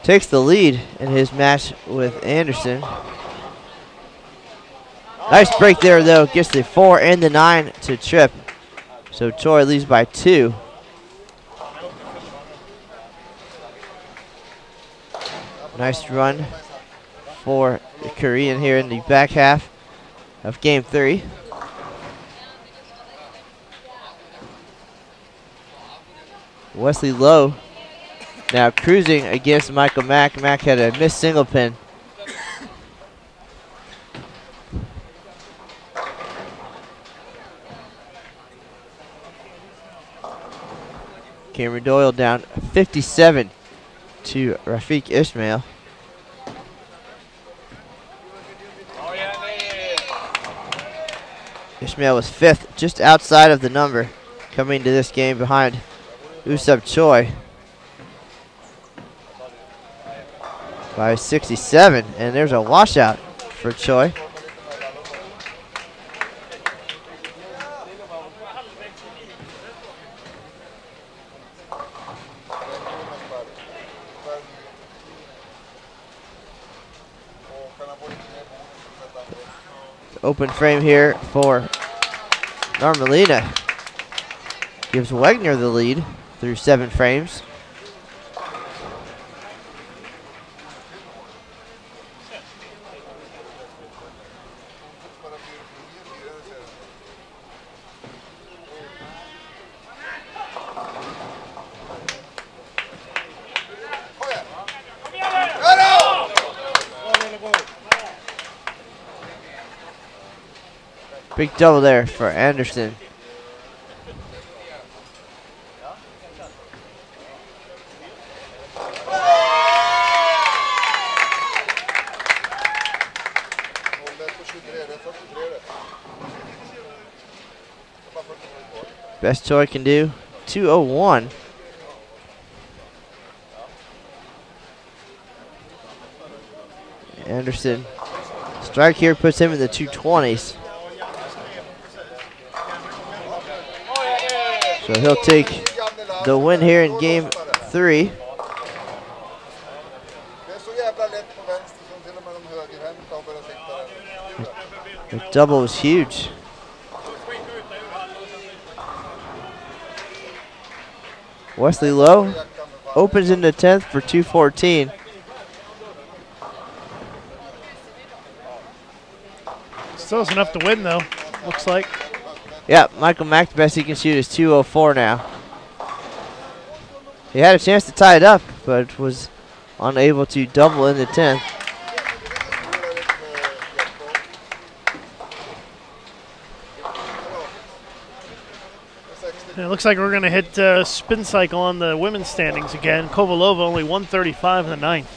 Takes the lead in his match with Anderson. Nice break there though. Gets the 4 and the 9 to trip. So Choi leads by 2. Nice run for the Korean here in the back half of game 3. Wesley Lowe now cruising against Michael Mack. Mack had a missed single pin. Cameron Doyle down 57 to Rafiq Ismail. Ismail was 5th, just outside of the number, coming to this game behind Usab Choi by 67, and there's a washout for Choi. Open frame here for Normalina. Gives Wagner the lead through 7 frames. Big double there for Anderson. Best Choi can do, 201. Anderson, strike here puts him in the 220s. So he'll take the win here in game 3. The double was huge. Wesley Lowe opens into 10th for 214. Still has enough to win, though, looks like. Yeah, Michael Mack, the best he can shoot is 204 now. He had a chance to tie it up, but was unable to double in the 10th. It looks like we're going to hit spin cycle on the women's standings again. Kovalova only 135 in the 9th.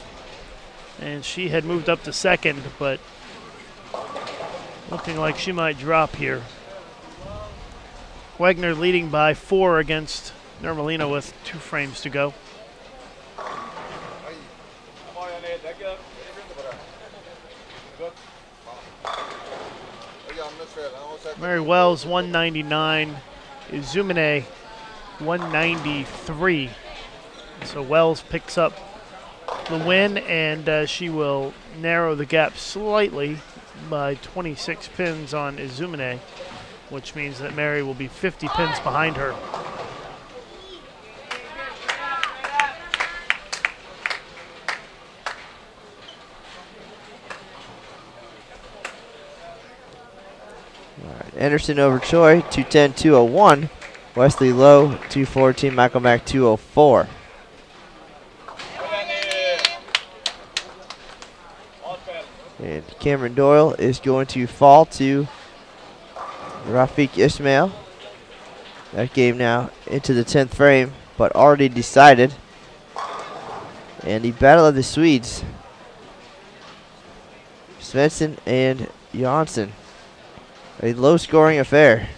And she had moved up to 2nd, but looking like she might drop here. Wagner leading by 4 against Normalina with 2 frames to go. Mary Wells 199, Izumine 193. So Wells picks up the win, and she will narrow the gap slightly by 26 pins on Izumine, which means that Mary will be 50 pins behind her. All right, Anderson over Choi, 210, 201. Wesley Lowe, 214. Michael Mack, 204. And Cameron Doyle is going to fall to Rafiq Ismail. That game now into the 10th frame, but already decided. And the battle of the Swedes. Svensson and Jansson. A low-scoring affair.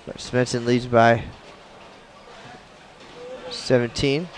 But Svensson leads by 17.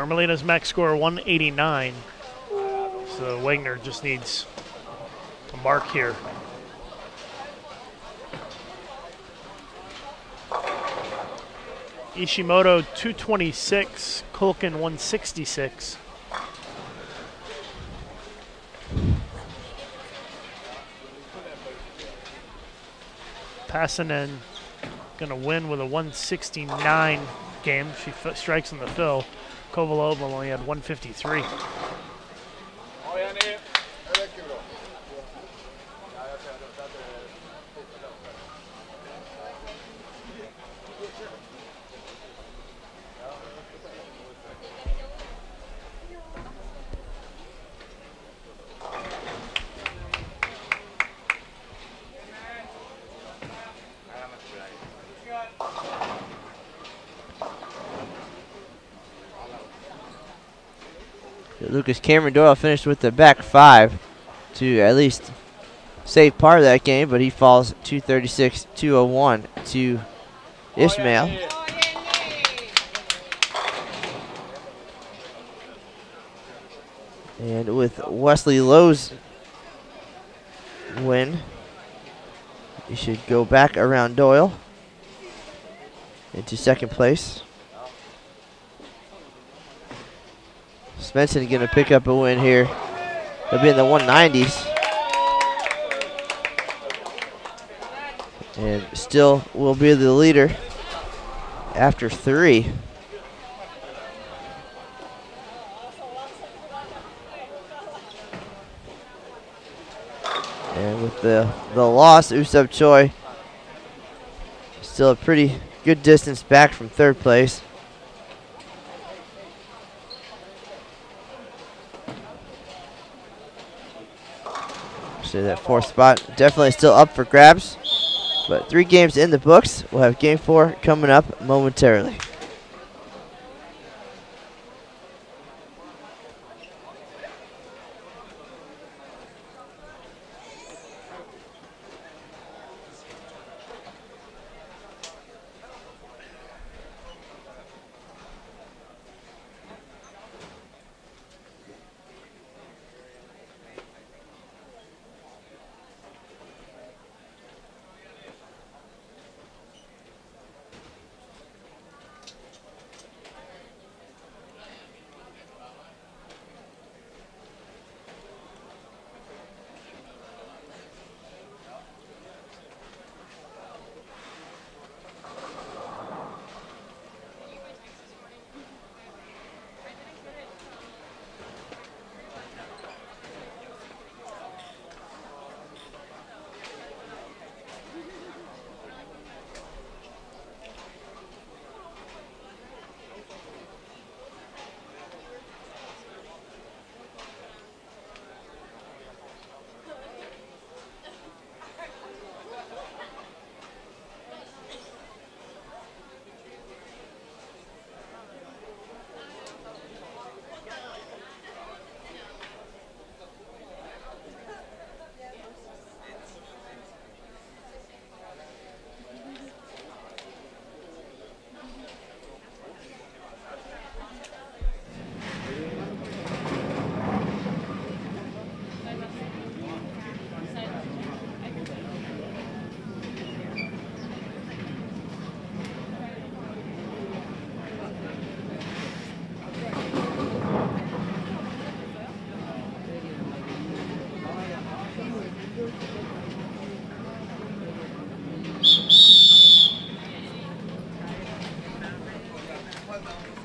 Carmelita's max score 189. So Wagner just needs a mark here. Ishimoto 226, Kulkin 166. Passanen gonna win with a 169 game. She strikes in the fill. Kovalov only had 153. Lucas Cameron Doyle finished with the back 5 to at least save part of that game, but he falls 236-201 to Ishmael. And with Wesley Lowe's win, he should go back around Doyle into second place. Svensson going to pick up a win here. He'll be in the 190s. And still will be the leader after 3. And with the loss, Usub Choi still a pretty good distance back from 3rd place. So that 4th spot definitely still up for grabs. But 3 games in the books. We'll have game 4 coming up momentarily.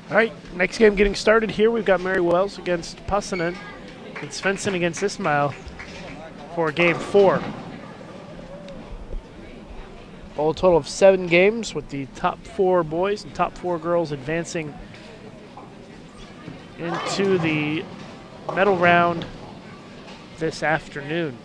All right, next game getting started here. We've got Mary Wells against Passanen and Svensson against Ismail for game 4. All total of 7 games with the top 4 boys and top 4 girls advancing into the medal round this afternoon.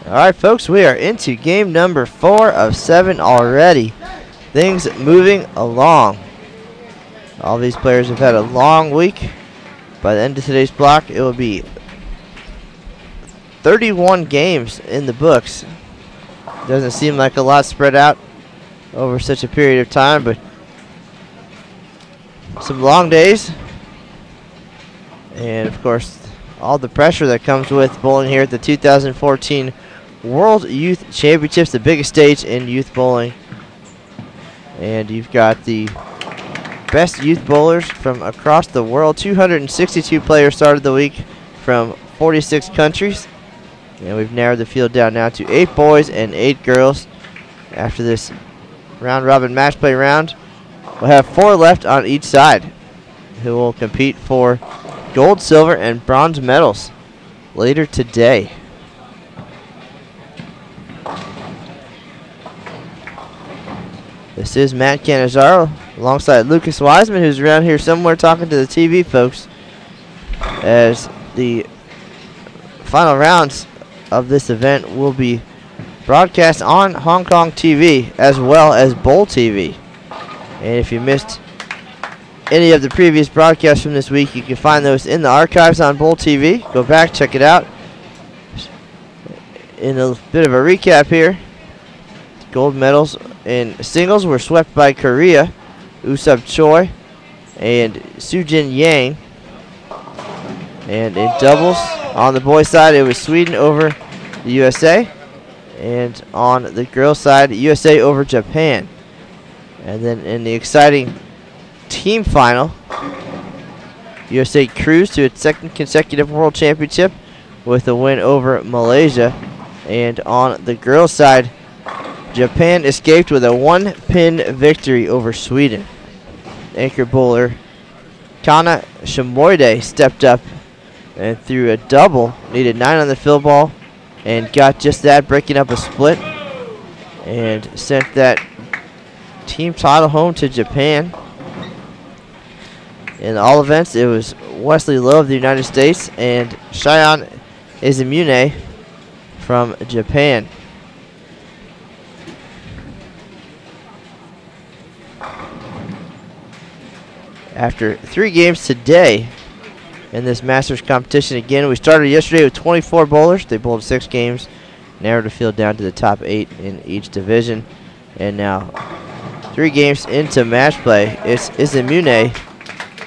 All right, folks, we are into game number 4 of 7 already. Things moving along. All these players have had a long week. By the end of today's block, it will be 31 games in the books. Doesn't seem like a lot spread out over such a period of time, but some long days. And, of course, all the pressure that comes with bowling here at the 2014 World Youth Championships, the biggest stage in youth bowling. And you've got the best youth bowlers from across the world. 262 players started the week from 46 countries. And we've narrowed the field down now to 8 boys and 8 girls. After this round-robin match play round, we'll have 4 left on each side who will compete for gold, silver, and bronze medals later today. This is Matt Cannizzaro alongside Lucas Wiseman, who's around here somewhere talking to the TV folks, as the final rounds of this event will be broadcast on Hong Kong TV as well as Bowl TV. And if you missed any of the previous broadcasts from this week, you can find those in the archives on Bowl TV. Go back, check it out. In a bit of a recap here, gold medals in singles were swept by Korea, Usub Choi and Sujin Yang. And in doubles, on the boys' side, it was Sweden over the USA. And on the girls' side, USA over Japan. And then in the exciting team final, USA cruised to its 2nd consecutive World Championship with a win over Malaysia. And on the girls' side, Japan escaped with a 1-pin victory over Sweden. Anchor bowler Kana Shimoide stepped up and threw a double, needed 9 on the field ball, and got just that, breaking up a split, and sent that team title home to Japan. In all events, it was Wesley Lowe of the United States and Cheyenne Izumune from Japan. After 3 games today in this Masters competition, again, we started yesterday with 24 bowlers. They bowled 6 games, narrowed the field down to the top 8 in each division. And now 3 games into match play, it's Izumune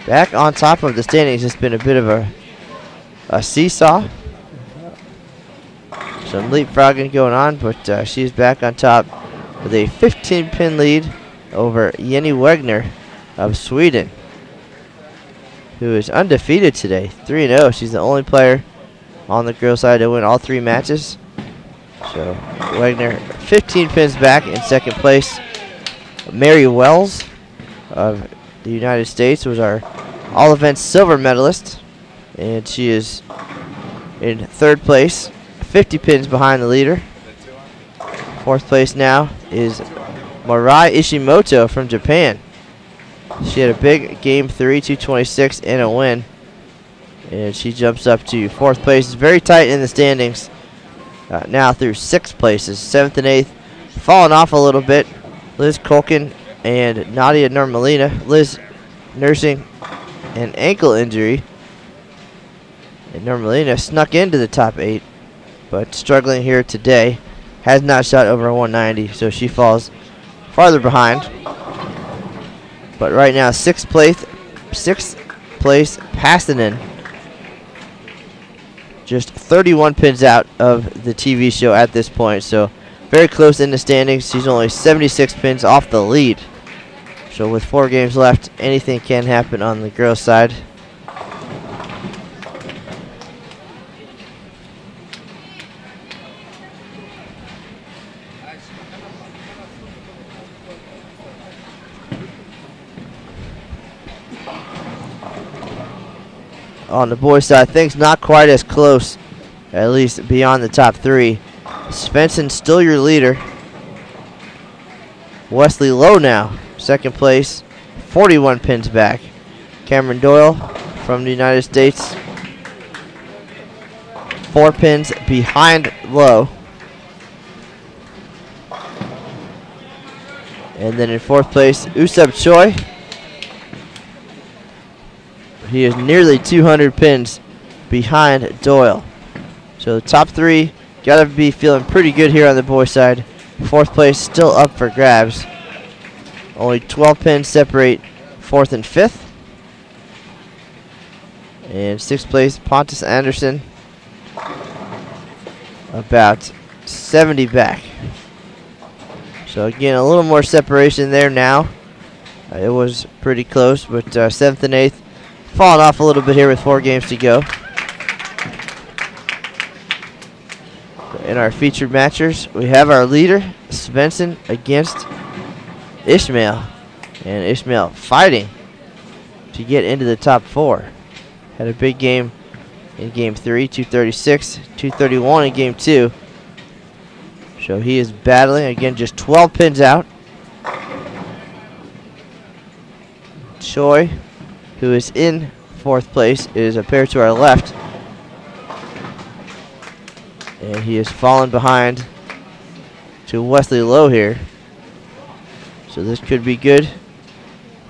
back on top of the standings. It's been a bit of a seesaw. Some leapfrogging going on, but she's back on top with a 15-pin lead over Jenny Wegner of Sweden, who is undefeated today, 3-0. She's the only player on the girls' side to win all 3 matches. So Wagner 15 pins back in second place. Mary Wells of the United States was our all-events silver medalist, and she is in third place, 50 pins behind the leader. Fourth place now is Mirai Ishimoto from Japan. She had a big game 3, 226 and a win, and she jumps up to fourth place. It's very tight in the standings now through 6 places. 7th and 8th falling off a little bit. Liz Kolkin and Nadia Normalina. Liz nursing an ankle injury, and Normalina snuck into the top 8, but struggling here today. Has not shot over 190, so she falls farther behind. But right now, 6th place Pastanen, just 31 pins out of the TV show at this point, so very close in the standings. She's only 76 pins off the lead. So with 4 games left, anything can happen on the girls' side. On the boys' side, things not quite as close, at least beyond the top 3. Svensson still your leader. Wesley Lowe now, second place, 41 pins back. Cameron Doyle from the United States, 4 pins behind Lowe. And then in fourth place, Usub Choi. He is nearly 200 pins behind Doyle. So the top 3 gotta be feeling pretty good here on the boys' side. Fourth place still up for grabs. Only 12 pins separate 4th and 5th. And 6th place, Pontus Anderson, about 70 back. So again, a little more separation there now. It was pretty close, but 7th and 8th falling off a little bit here with 4 games to go. In our featured matchers, we have our leader, Svensson, against Ishmael. And Ishmael fighting to get into the top 4. Had a big game in game 3, 236, 231 in game 2. So he is battling, again, just 12 pins out. Choi, who is in 4th place, is a pair to our left. And he has fallen behind to Wesley Lowe here. So this could be good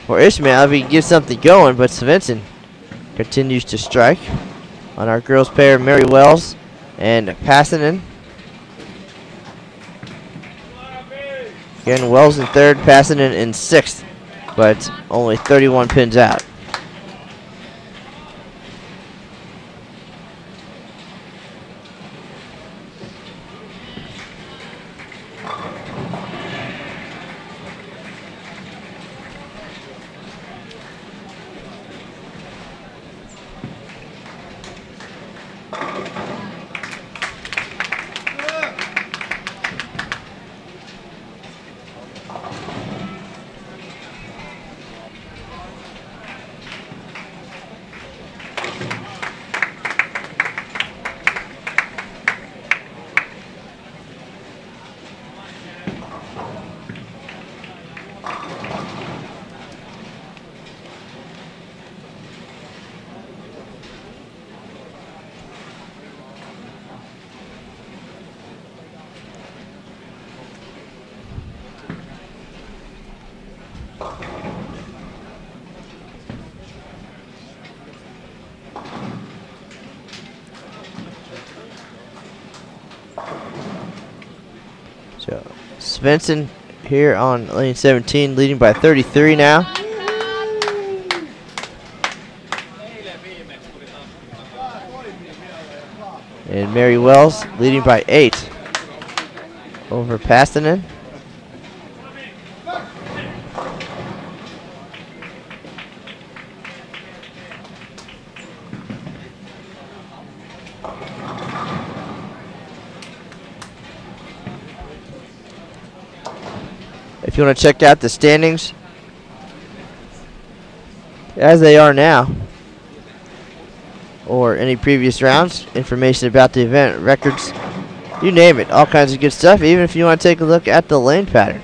for Ishmael if he can get something going, but Svensson continues to strike on our girls pair, Mary Wells and Passanen. Again, Wells in 3rd, Passanen in 6th, but only 31 pins out. So Svensson here on lane 17, leading by 33 now. And Mary Wells leading by 8 over Pastanen. you want to check out the standings as they are now, or any previous rounds, information about the event, records, you name it, all kinds of good stuff. Even if you want to take a look at the lane pattern,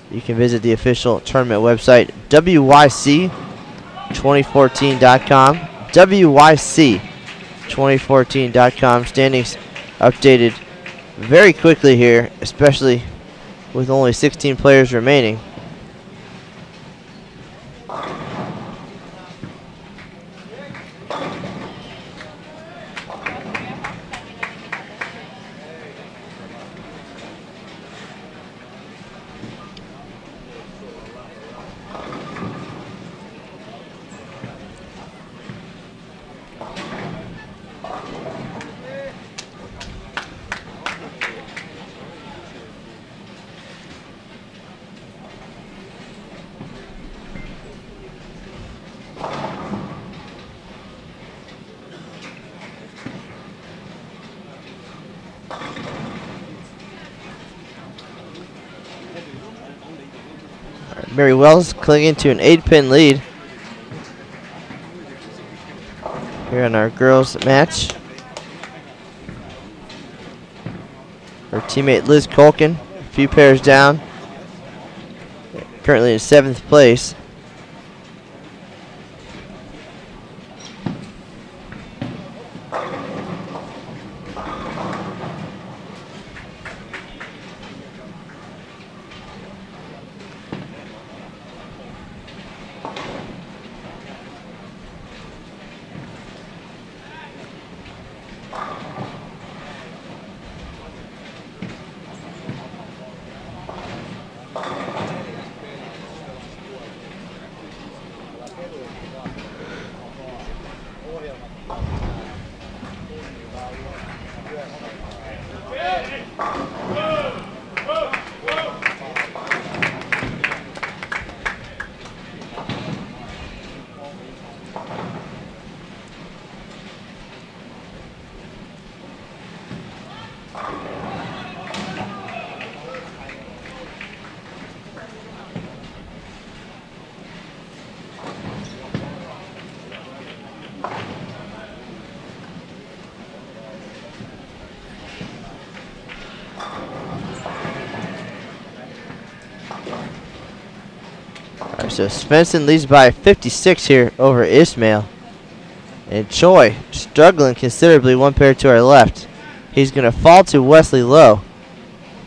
you can visit the official tournament website, WYC2014.com. WYC2014.com. Standings updated very quickly here, especially with only 16 players remaining. Mary Wells clinging to an 8-pin lead here in our girls match. Her teammate Liz Colkin, a few pairs down, currently in 7th place. So Svensson leads by 56 here over Ismail. And Choi struggling considerably, one pair to our left. He's going to fall to Wesley Lowe.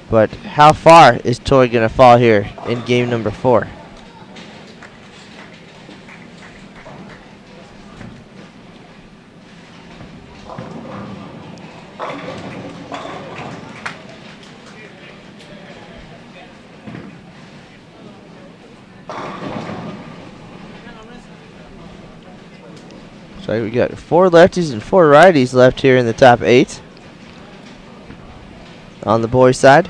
But how far is Choi going to fall here in game number 4? So we got 4 lefties and 4 righties left here in the top 8 on the boys' side.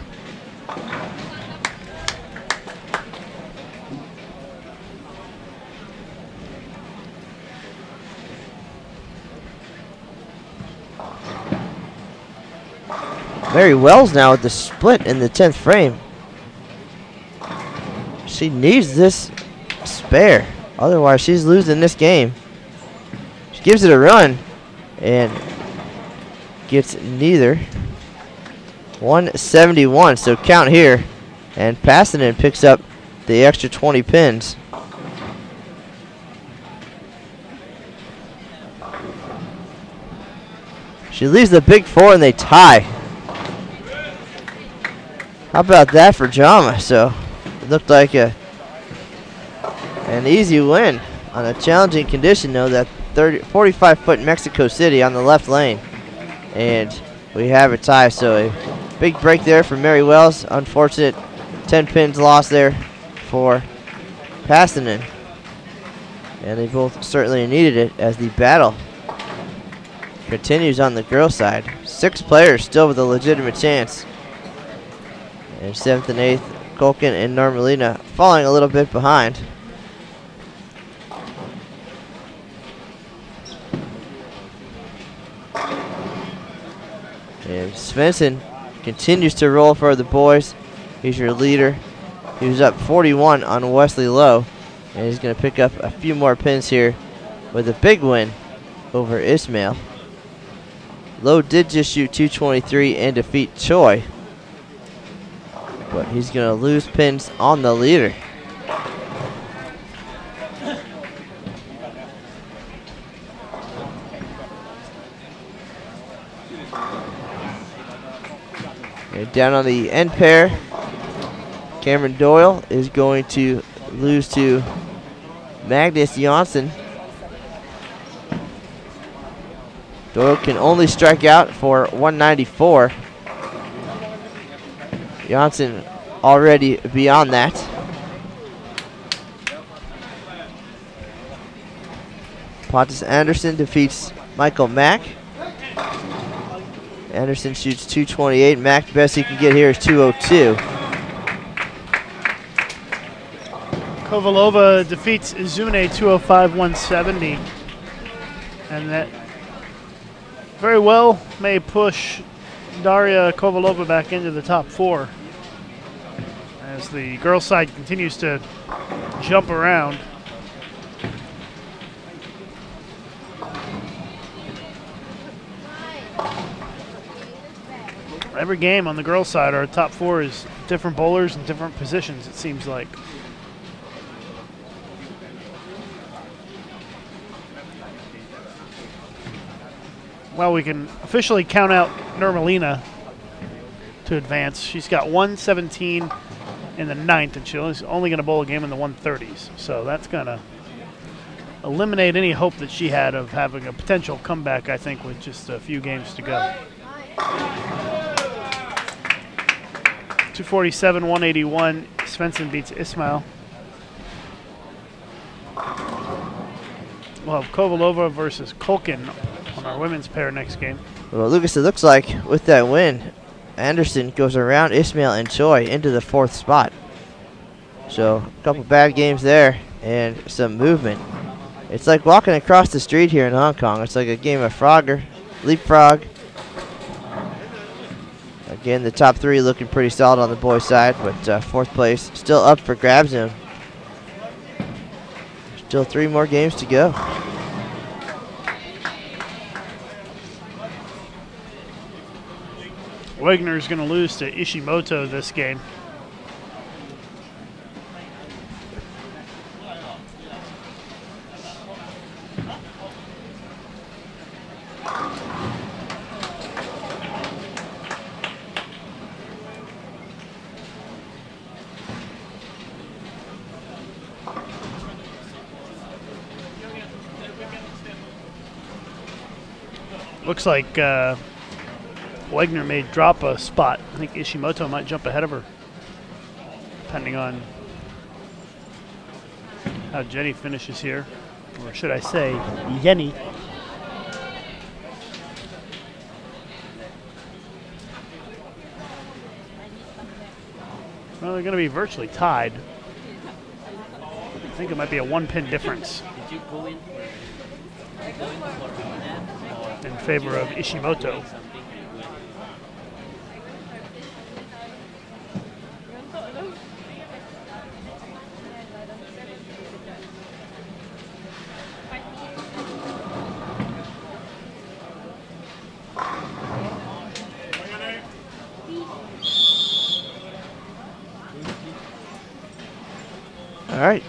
Mary Wells now with the split in the 10th frame. She needs this spare, otherwise she's losing this game. Gives it a run and gets neither. 171, so count here. And Passenden picks up the extra 20 pins. She leaves the big 4 and they tie. How about that for drama? So it looked like an easy win on a challenging condition, though, that 45-foot Mexico City on the left lane. And we have a tie, so a big break there for Mary Wells. Unfortunate 10 pins lost there for Passenden. And they both certainly needed it as the battle continues on the girls' side. 6 players still with a legitimate chance. And 7th and 8th, Colkin and Normalina falling a little bit behind. And Svensson continues to roll for the boys. He's your leader He was up 41 on Wesley Lowe, and he's going to pick up a few more pins here with a big win over Ismail. Lowe did just shoot 223 and defeat Choi, but he's going to lose pins on the leader. And down on the end pair, Cameron Doyle is going to lose to Magnus Janssen. Doyle can only strike out for 194. Janssen already beyond that. Pontus Anderson defeats Michael Mack. Anderson shoots 228. Mack, the best he can get here is 202. Kovalova defeats Izune 205-170. And that very well may push Daria Kovalova back into the top 4 as the girls' side continues to jump around. Every game on the girls' side, our top 4 is different bowlers in different positions, it seems like. Well, we can officially count out Nurmalina to advance. She's got 117 in the 9th, and she's only going to bowl a game in the 130s. So that's going to eliminate any hope that she had of having a potential comeback, I think, with just a few games to go. 247-181. Svensson beats Ismail. We'll have Kovalova versus Kulkin on our women's pair next game. Well, Lucas, it looks like with that win, Anderson goes around Ismail and Choi into the 4th spot. So a couple bad games there and some movement. It's like walking across the street here in Hong Kong. It's like a game of Frogger, leapfrog. Again, the top 3 looking pretty solid on the boys' side, but 4th place still up for grabs. Still 3 more games to go. Wegner's going to lose to Ishimoto this game. Looks like Wegner may drop a spot. I think Ishimoto might jump ahead of her, depending on how Jenny finishes here. Or should I say, Jenny. Well, they're going to be virtually tied. I think it might be a 1-pin difference in favor of Ishimoto. All right.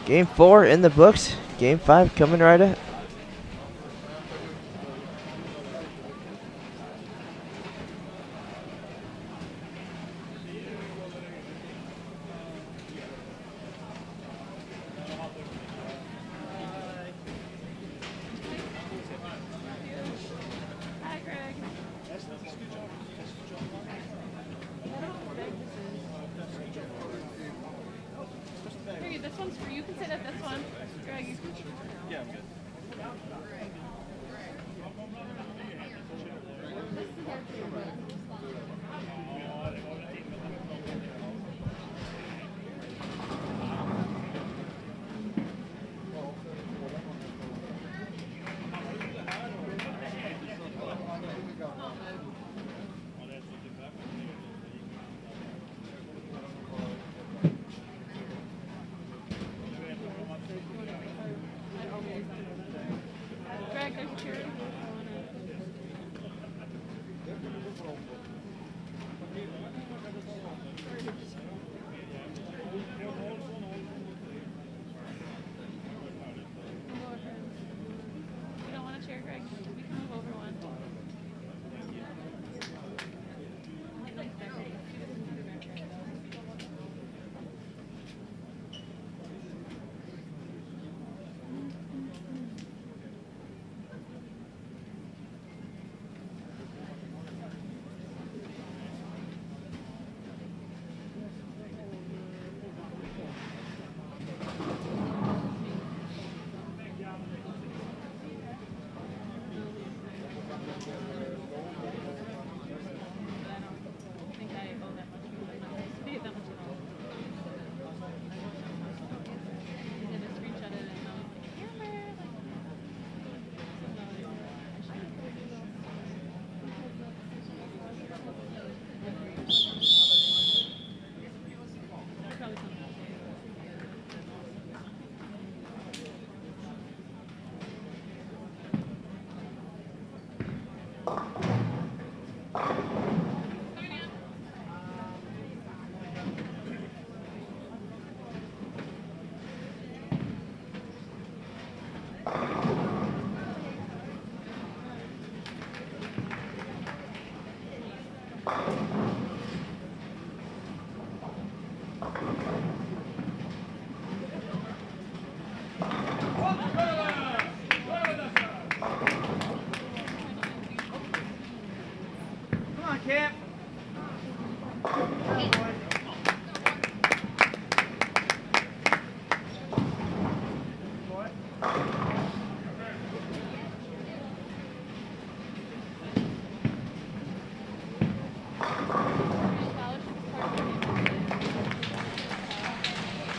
Game 4 in the books. Game 5 coming right up. This one's for you. You can sit at this one. Greg, you can. Yeah, I'm good.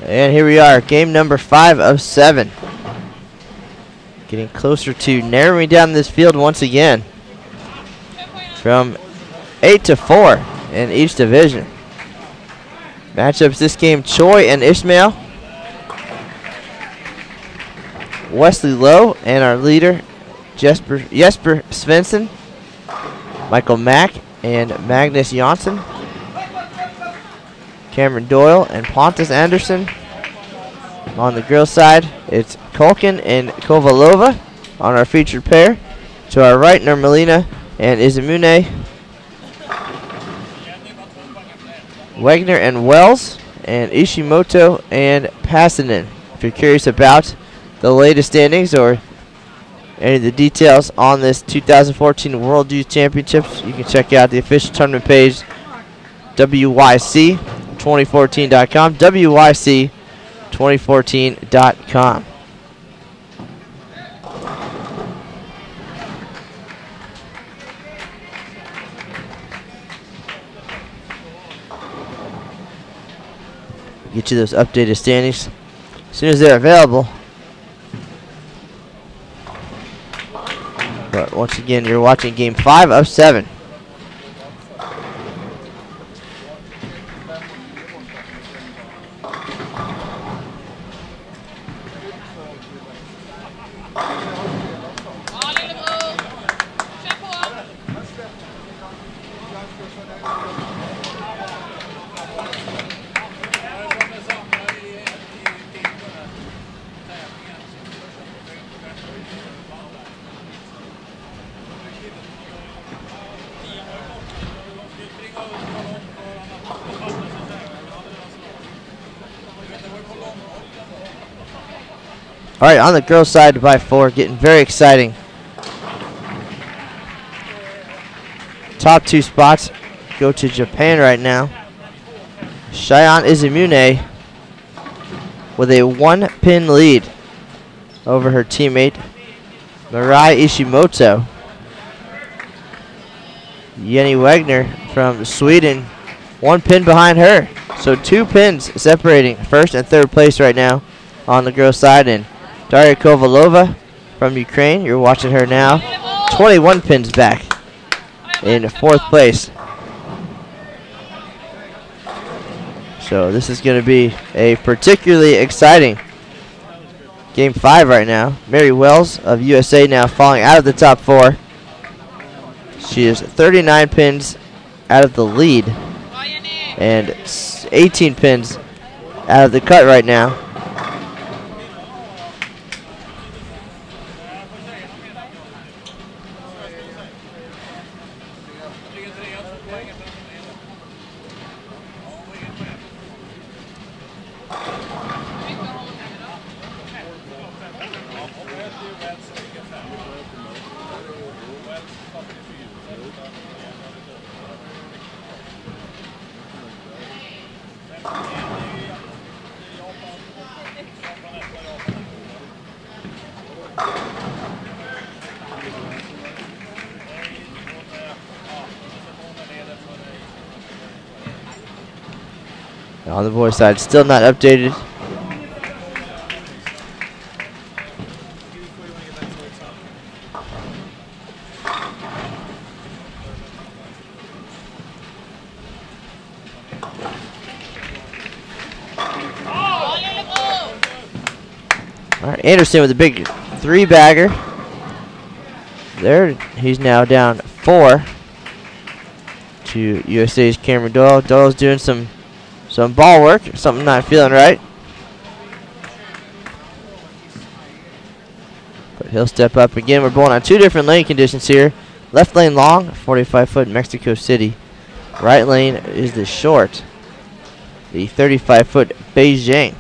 And here we are, game number 5 of 7. Getting closer to narrowing down this field once again. From 8 to 4 in each division. Matchups this game, Choi and Ishmael. Wesley Lowe and our leader, Jesper Svensson. Michael Mack and Magnus Jansson. Cameron Doyle and Pontus Anderson. On the girls' side, it's Kulkin and Kovalova on our featured pair. To our right, Normalina and Izumune. Wagner and Wells, and Ishimoto and Passinen. If you're curious about the latest standings or any of the details on this 2014 World Youth Championships, you can check out the official tournament page, WYC2014.com, WYC2014.com. Get you those updated standings as soon as they're available. But once again, you're watching game 5 of 7. All right, on the girls' side by 4, getting very exciting. Top 2 spots go to Japan right now. Cheyenne Izumune with a 1-pin lead over her teammate, Mirai Ishimoto. Jenny Wagner from Sweden, 1 pin behind her. So 2 pins separating first and third place right now on the girls' side. And Daria Kovalova from Ukraine, you're watching her now, 21 pins back in 4th place. So this is going to be a particularly exciting game 5 right now. Mary Wells of USA now falling out of the top 4. She is 39 pins out of the lead and 18 pins out of the cut right now. On the boys' side, still not updated. All right, Anderson with a big 3-bagger. There, he's now down 4 to USA's Cameron Doyle. Doyle's doing some ball work, something not feeling right. But he'll step up again. We're bowling on 2 different lane conditions here. Left lane long, 45-foot Mexico City. Right lane is the short, the 35-foot Beijing.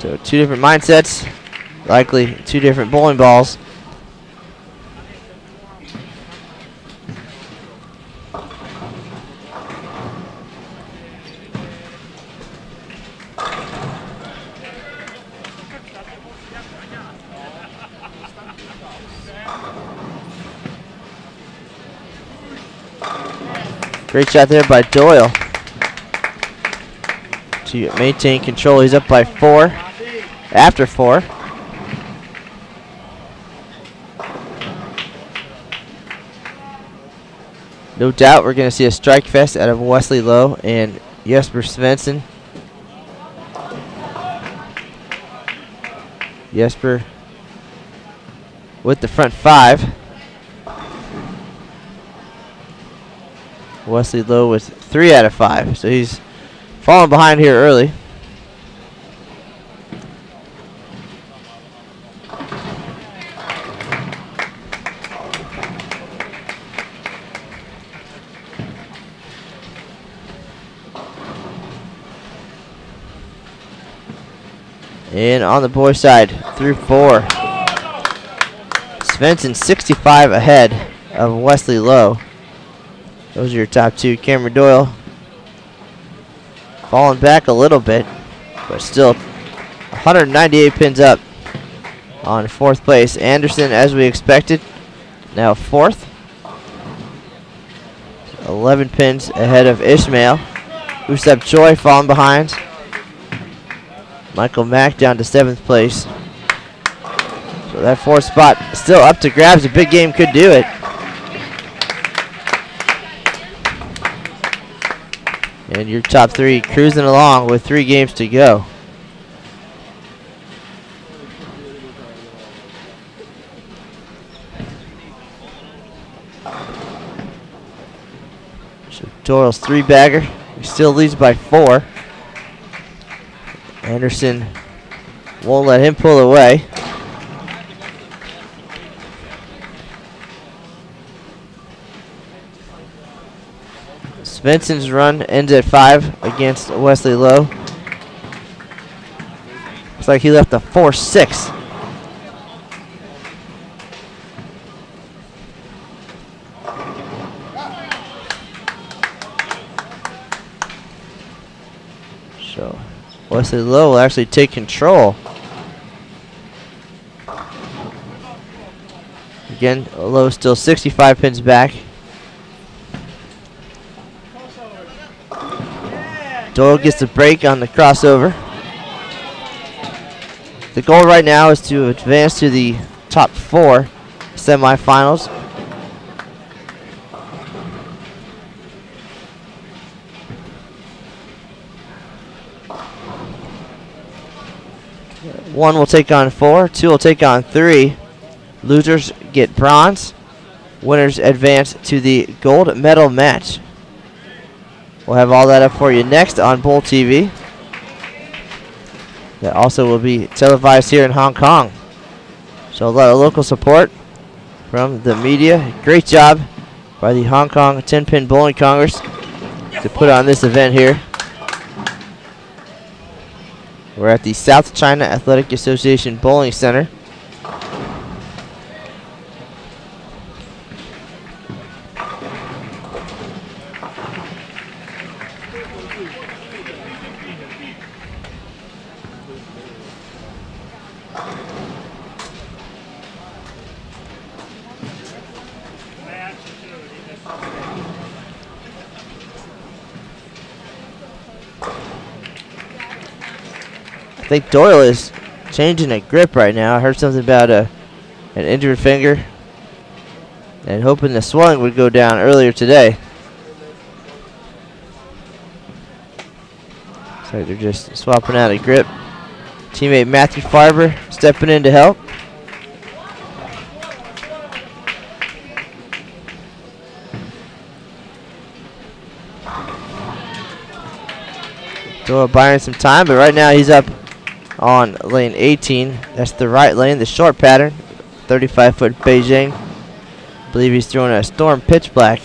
So 2 different mindsets, likely 2 different bowling balls. Great shot there by Doyle to maintain control. He's up by 4 after 4. No doubt we're going to see a strike fest out of Wesley Lowe and Jesper Svensson. Jesper with the front 5. Wesley Lowe with 3 out of 5. So he's falling behind here early. And on the boys' side, through 4. Svensson 65 ahead of Wesley Lowe. Those are your top 2. Cameron Doyle falling back a little bit, but still 198 pins up on 4th place. Anderson, as we expected, now 4th. 11 pins ahead of Ishmael. Usep Choi falling behind. Michael Mack down to 7th place. So that 4th spot still up to grabs. A big game could do it. And your top 3 cruising along with 3 games to go. So Doyle's 3-bagger. He still leads by 4. Anderson won't let him pull away. Svensson's run ends at 5 against Wesley Lowe. Looks like he left a 4-6. So Wesley Lowe will actually take control. Again, Lowe still 65 pins back. Doyle gets the break on the crossover. The goal right now is to advance to the top 4 semifinals. One will take on 4, 2 will take on 3. Losers get bronze. Winners advance to the gold medal match. We'll have all that up for you next on Bowl TV. That also will be televised here in Hong Kong. So a lot of local support from the media. Great job by the Hong Kong 10-Pin Bowling Congress to put on this event here. We're at the South China Athletic Association Bowling Center. I think Doyle is changing a grip right now. I heard something about an injured finger and hoping the swelling would go down earlier today. So they're just swapping out a grip. Teammate Matthew Farber stepping in to help. Doyle buying some time, but right now he's up on lane 18. That's the right lane, the short pattern. 35-foot Beijing. I believe he's throwing a Storm Pitch Black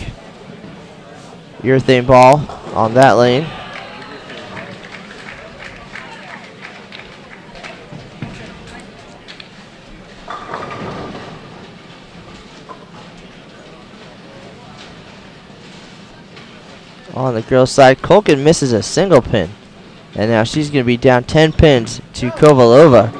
urethane ball on that lane. On the girls' side, Kolkin misses a single pin. And now she's going to be down 10 pins to Kovalova.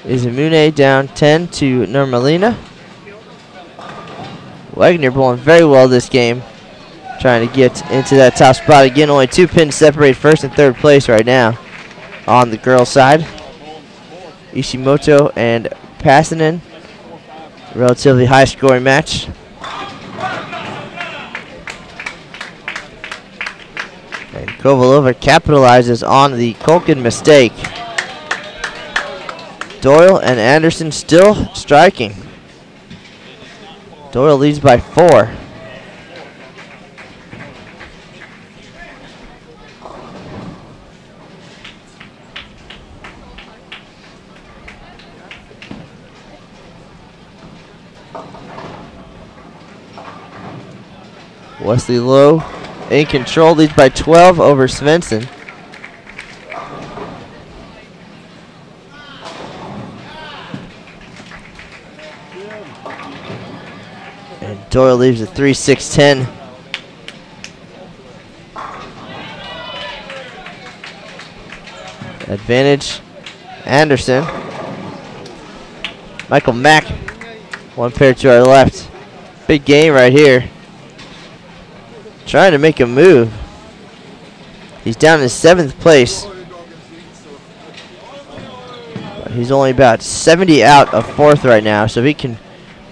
Izamune down 10 to Normalina. Wagner bowling very well this game. Trying to get into that top spot again. Only 2 pins separate first and third place right now on the girls' side. Ishimoto and Passanen. Relatively high scoring match. And Kovalova capitalizes on the Kulkin mistake. Doyle and Anderson still striking. Doyle leads by 4. Wesley Lowe in control, leads by 12 over Svensson. And Doyle leaves at 3-6-10. Advantage, Anderson. Michael Mack, 1 pair to our left. Big game right here. Trying to make a move. He's down in 7th place. But he's only about 70 out of 4th right now, so if he can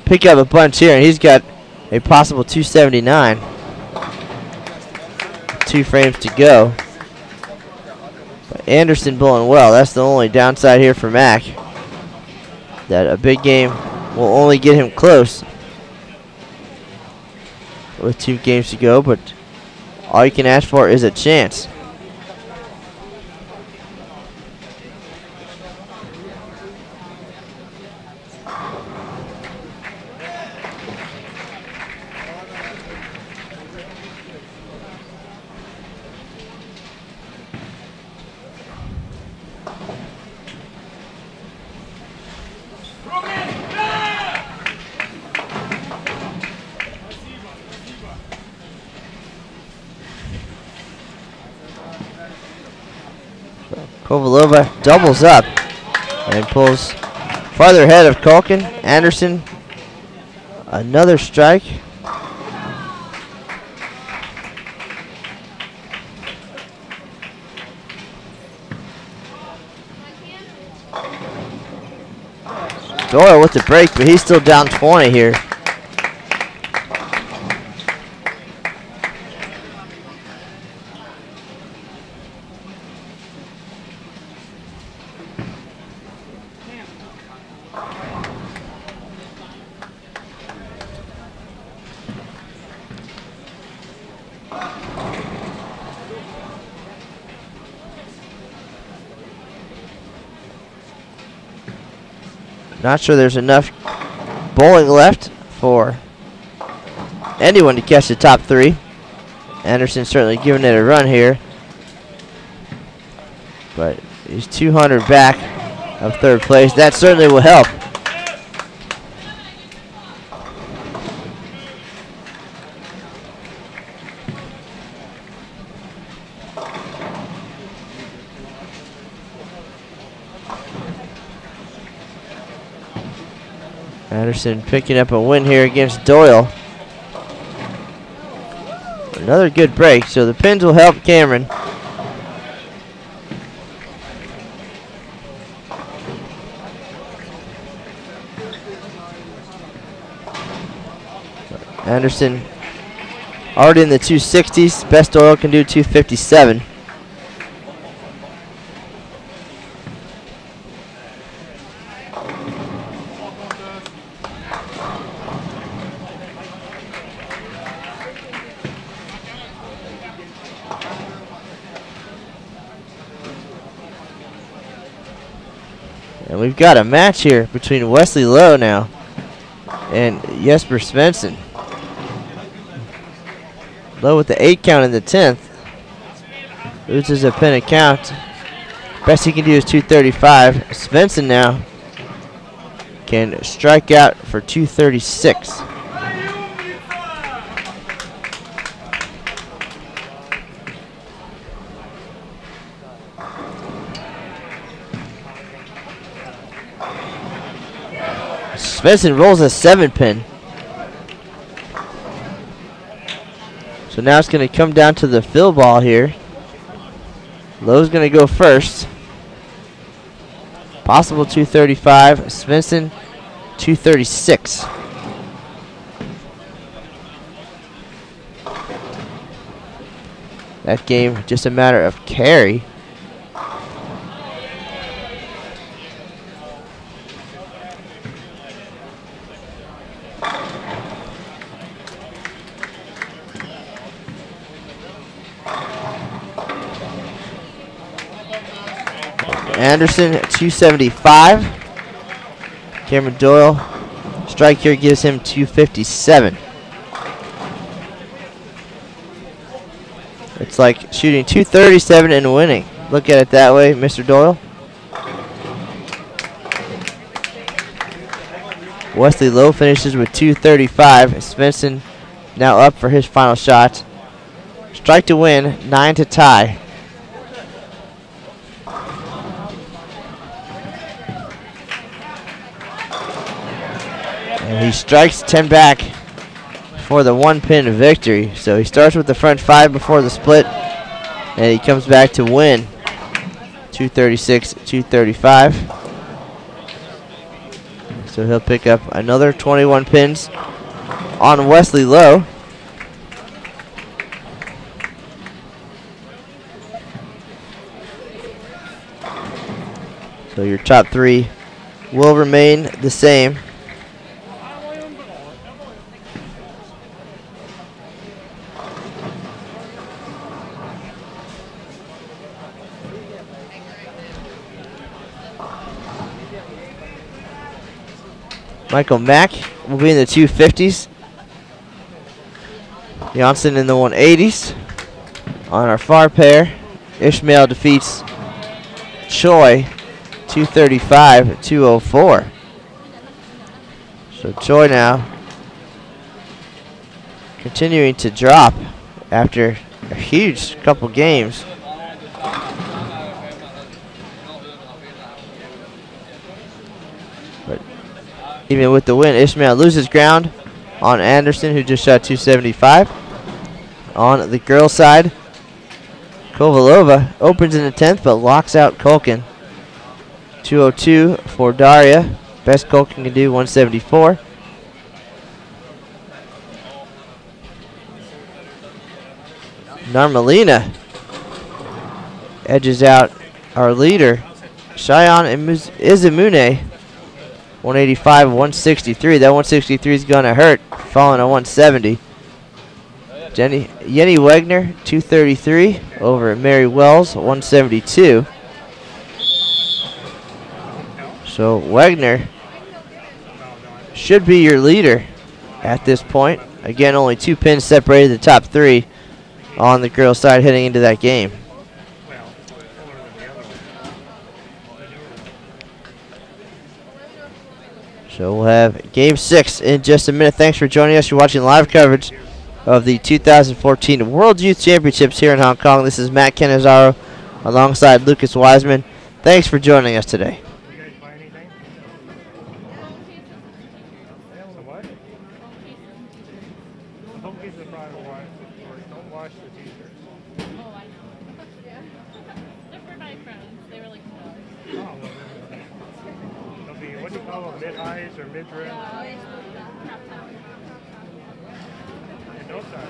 pick up a bunch here, and he's got a possible 279. 2 frames to go. But Anderson bowling well. That's the only downside here for Mack. That a big game will only get him close with 2 games to go, but all you can ask for is a chance. Kovalova doubles up and pulls farther ahead of Kulkin. Anderson, another strike. Doyle with the break, but he's still down 20 here. Not sure there's enough bowling left for anyone to catch the top 3. Anderson certainly giving it a run here, but he's 200 back of 3rd place. That certainly will help. Anderson picking up a win here against Doyle. Another good break, so the pins will help Cameron. Anderson already in the 260s. Best Doyle can do 257. And we've got a match here between Wesley Lowe now and Jesper Svensson. Lowe with the 8 count in the 10th. Loses a pin count. Best he can do is 235. Svensson now can strike out for 236. Svensson rolls a 7-pin. So now it's going to come down to the fill ball here. Lowe's going to go first. Possible 235. Svensson 236. That game just a matter of carry. Anderson 275. Cameron Doyle, strike here gives him 257. It's like shooting 237 and winning. Look at it that way, Mr. Doyle. Wesley Lowe finishes with 235. Svensson now up for his final shot. Strike to win, 9 to tie. And he strikes 10 back for the 1-pin victory. So he starts with the front 5 before the split, and he comes back to win 236-235. So he'll pick up another 21 pins on Wesley Lowe. So your top 3 will remain the same. Michael Mack will be in the 250s. Janssen in the 180s. On our far pair, Ishmael defeats Choi 235-204. So Choi now continuing to drop after a huge couple games. But even with the win, Ishmael loses ground on Anderson, who just shot 275. On the girls' side, Kovalova opens in the 10th but locks out Kulkin. 202 for Daria. Best Kulkin can do, 174. Narmalina edges out our leader, Cheyenne Izumune, 185, 163. That 163 is going to hurt, falling to 170. Yenny Wegner, 233 over Mary Wells, 172. So Wegner should be your leader at this point. Again, only 2 pins separated the top 3 on the girls' side heading into that game. So we'll have Game 6 in just a minute. Thanks for joining us. You're watching live coverage of the 2014 World Youth Championships here in Hong Kong. This is Matt Cannizzaro alongside Lucas Wiseman. Thanks for joining us today. Mid-highs or mid-rim? And no size.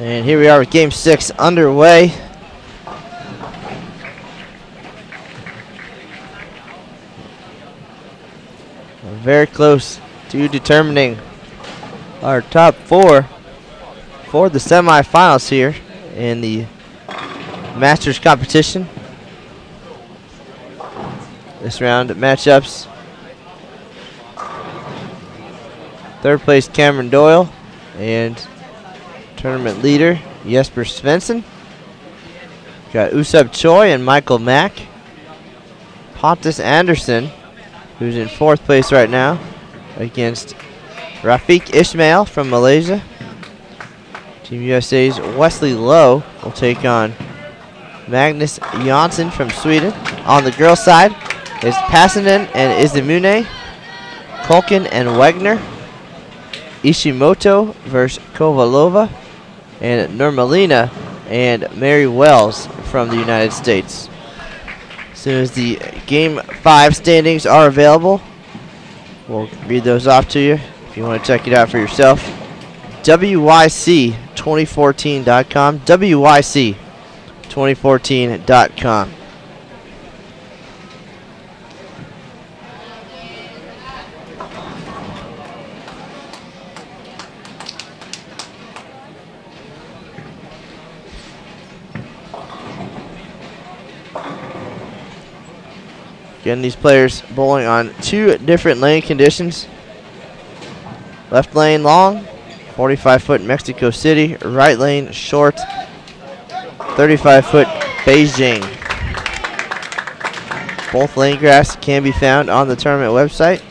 And here we are with Game 6 underway. We're very close to determining our top 4 for the semifinals here in the Masters competition. This round of matchups. Third place Cameron Doyle and tournament leader Jesper Svensson. Got Usab Choi and Michael Mack. Pontus Anderson, who's in 4th place right now, against Rafiq Ismail from Malaysia. Team USA's Wesley Lowe will take on Magnus Jansson from Sweden. On the girls' side is Passinen and Izimune, Kulkin and Wegner, Ishimoto versus Kovalova, and Nurmalina and Mary Wells from the United States. As soon as the Game 5 standings are available, we'll read those off to you if you want to check it out for yourself. WYC2014.com, WYC2014.com. Again, these players bowling on 2 different lane conditions. Left lane long, 45-foot Mexico City. Right lane short, 35-foot Beijing. Both lane graphs can be found on the tournament website.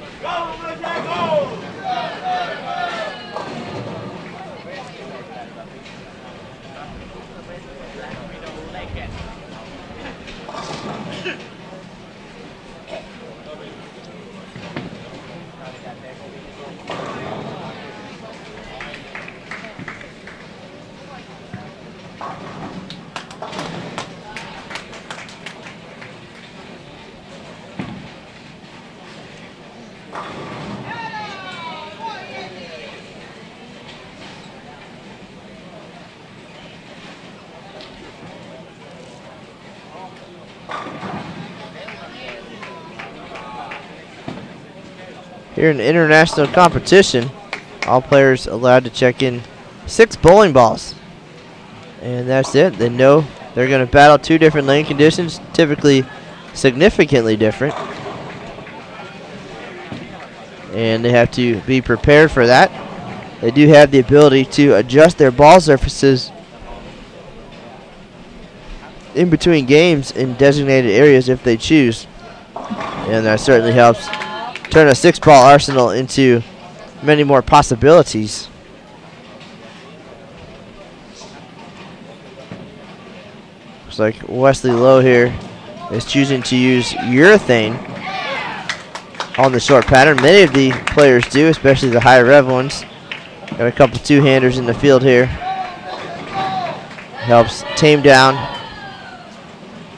Here in international competition, all players allowed to check in 6 bowling balls. And that's it. They know they're going to battle 2 different lane conditions, typically significantly different. And they have to be prepared for that. They do have the ability to adjust their ball surfaces in between games in designated areas if they choose. And that certainly helps turn a 6-ball arsenal into many more possibilities. Looks like Wesley Lowe here is choosing to use urethane on the short pattern. Many of the players do, especially the high rev ones. Got a couple 2-handers in the field here. Helps tame down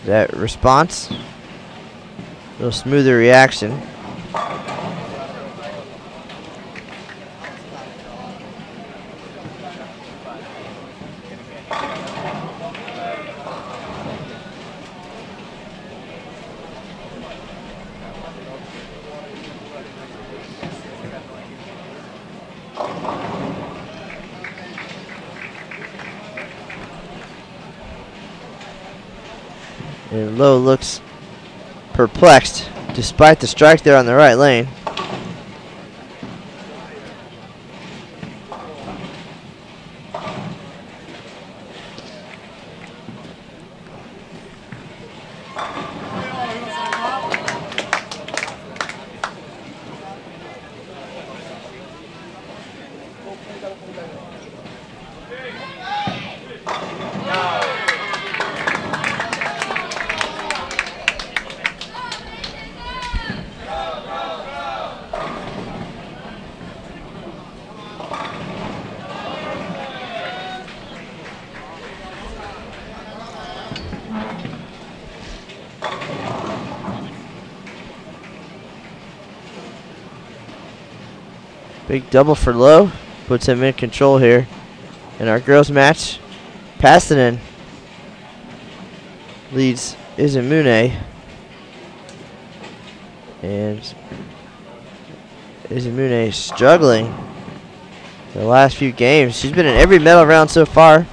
that response. A little smoother reaction. And Lowe looks perplexed despite the strike there on the right lane. Big double for Lowe. Puts him in control here in our girls match. Pastanen leads Izumune. And Izumune struggling the last few games. She's been in every medal round so far.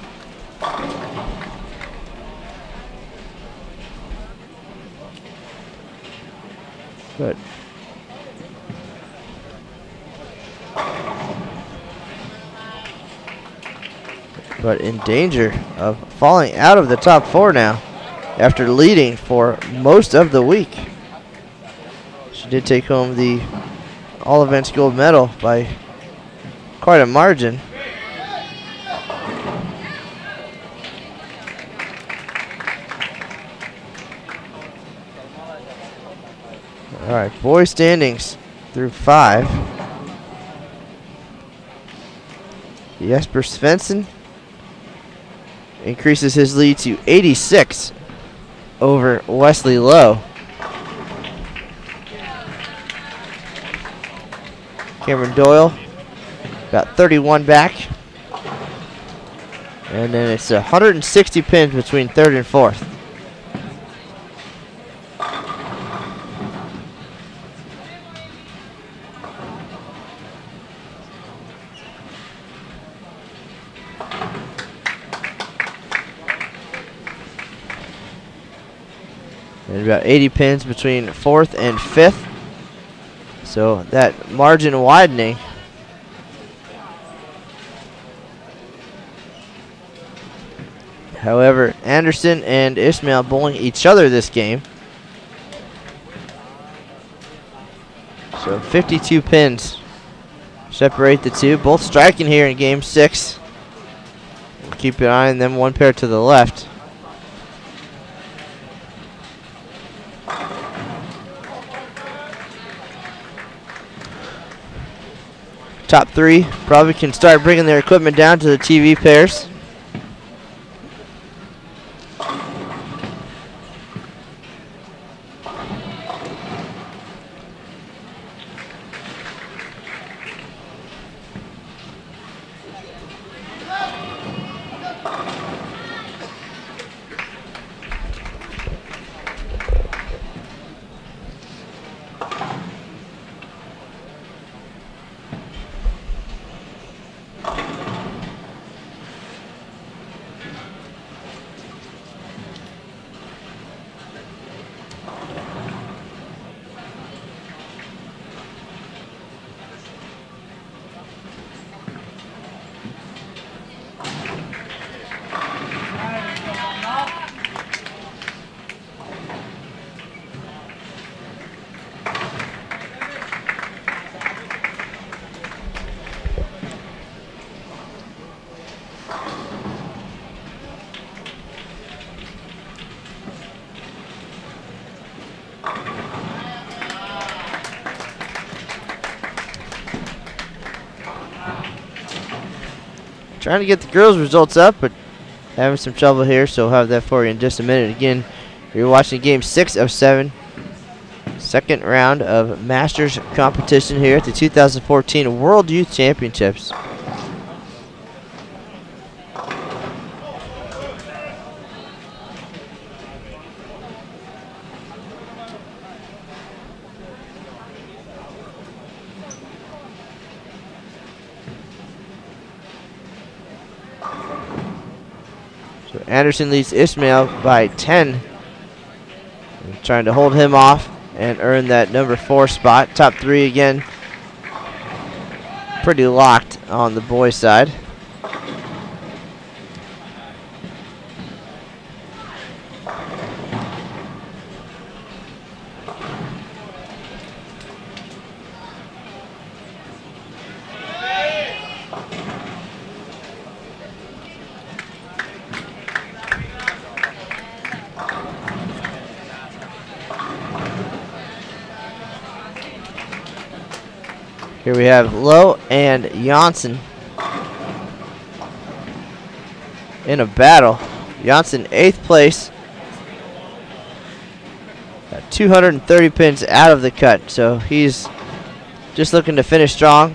But in danger of falling out of the top 4 now after leading for most of the week. She did take home the all events gold medal by quite a margin. All right, boys standings through 5. Jesper Svensson increases his lead to 86 over Wesley Lowe. Cameron Doyle got 31 back. And then it's 160 pins between 3rd and 4th. And about 80 pins between 4th and 5th. So that margin widening. However, Anderson and Ismail bowling each other this game. So 52 pins separate the two. Both striking here in game 6. We'll keep an eye on them, one pair to the left. Top 3 probably can start bringing their equipment down to the TV pairs. Trying to get the girls' results up, but having some trouble here, so we'll have that for you in just a minute. Again, you're watching game 6 of 7. Second round of Masters competition here at the 2014 World Youth Championships. So Anderson leads Ismail by 10 And trying to hold him off and earn that number 4 spot. Top 3 again, pretty locked on the boys' side. Here we have Lowe and Janssen in a battle. Janssen 8th place. Got 230 pins out of the cut, so he's just looking to finish strong.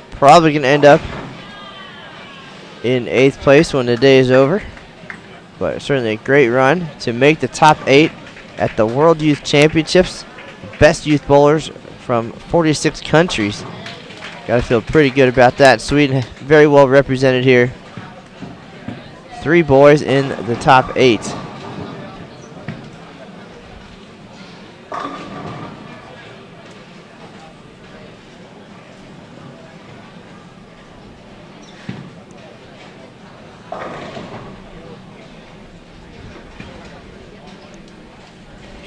Probably going to end up in 8th place when the day is over. But certainly a great run to make the top 8 at the World Youth Championships. Best youth bowlers from 46 countries. Got to feel pretty good about that. Sweden very well represented here. 3 boys in the top 8.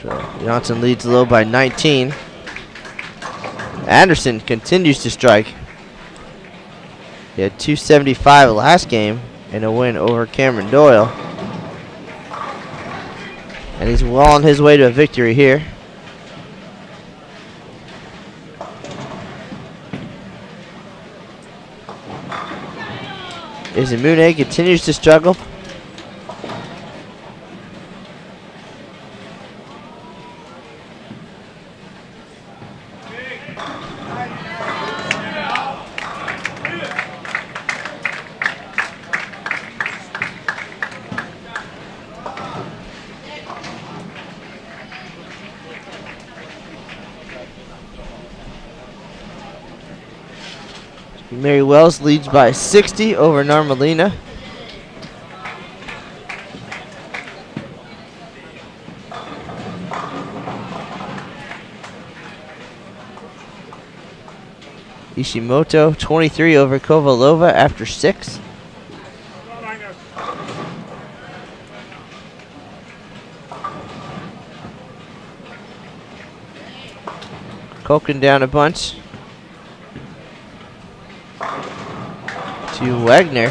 So Janssen leads low by 19. Anderson continues to strike. He had 275 last game in a win over Cameron Doyle. And he's well on his way to a victory here. Izamune continues to struggle. Mary Wells leads by 60 over Normalina. Ishimoto 23 over Kovalova after 6. Koken down a bunch to Wagner.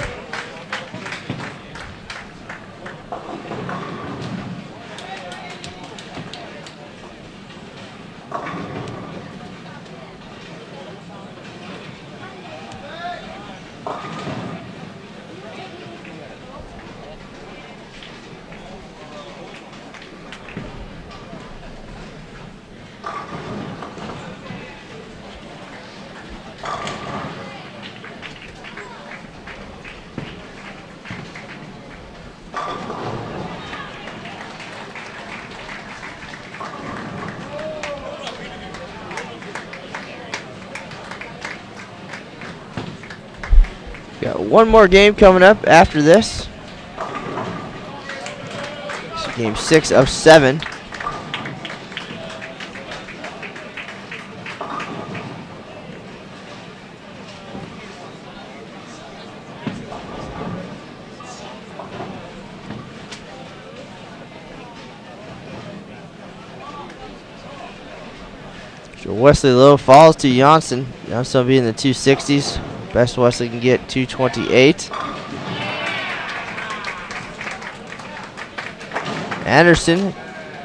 Got one more game coming up after this. It's game 6 of 7. So Wesley Lowe falls to Janssen. Janssen will be in the 260s. Best Wesley can get 228. Anderson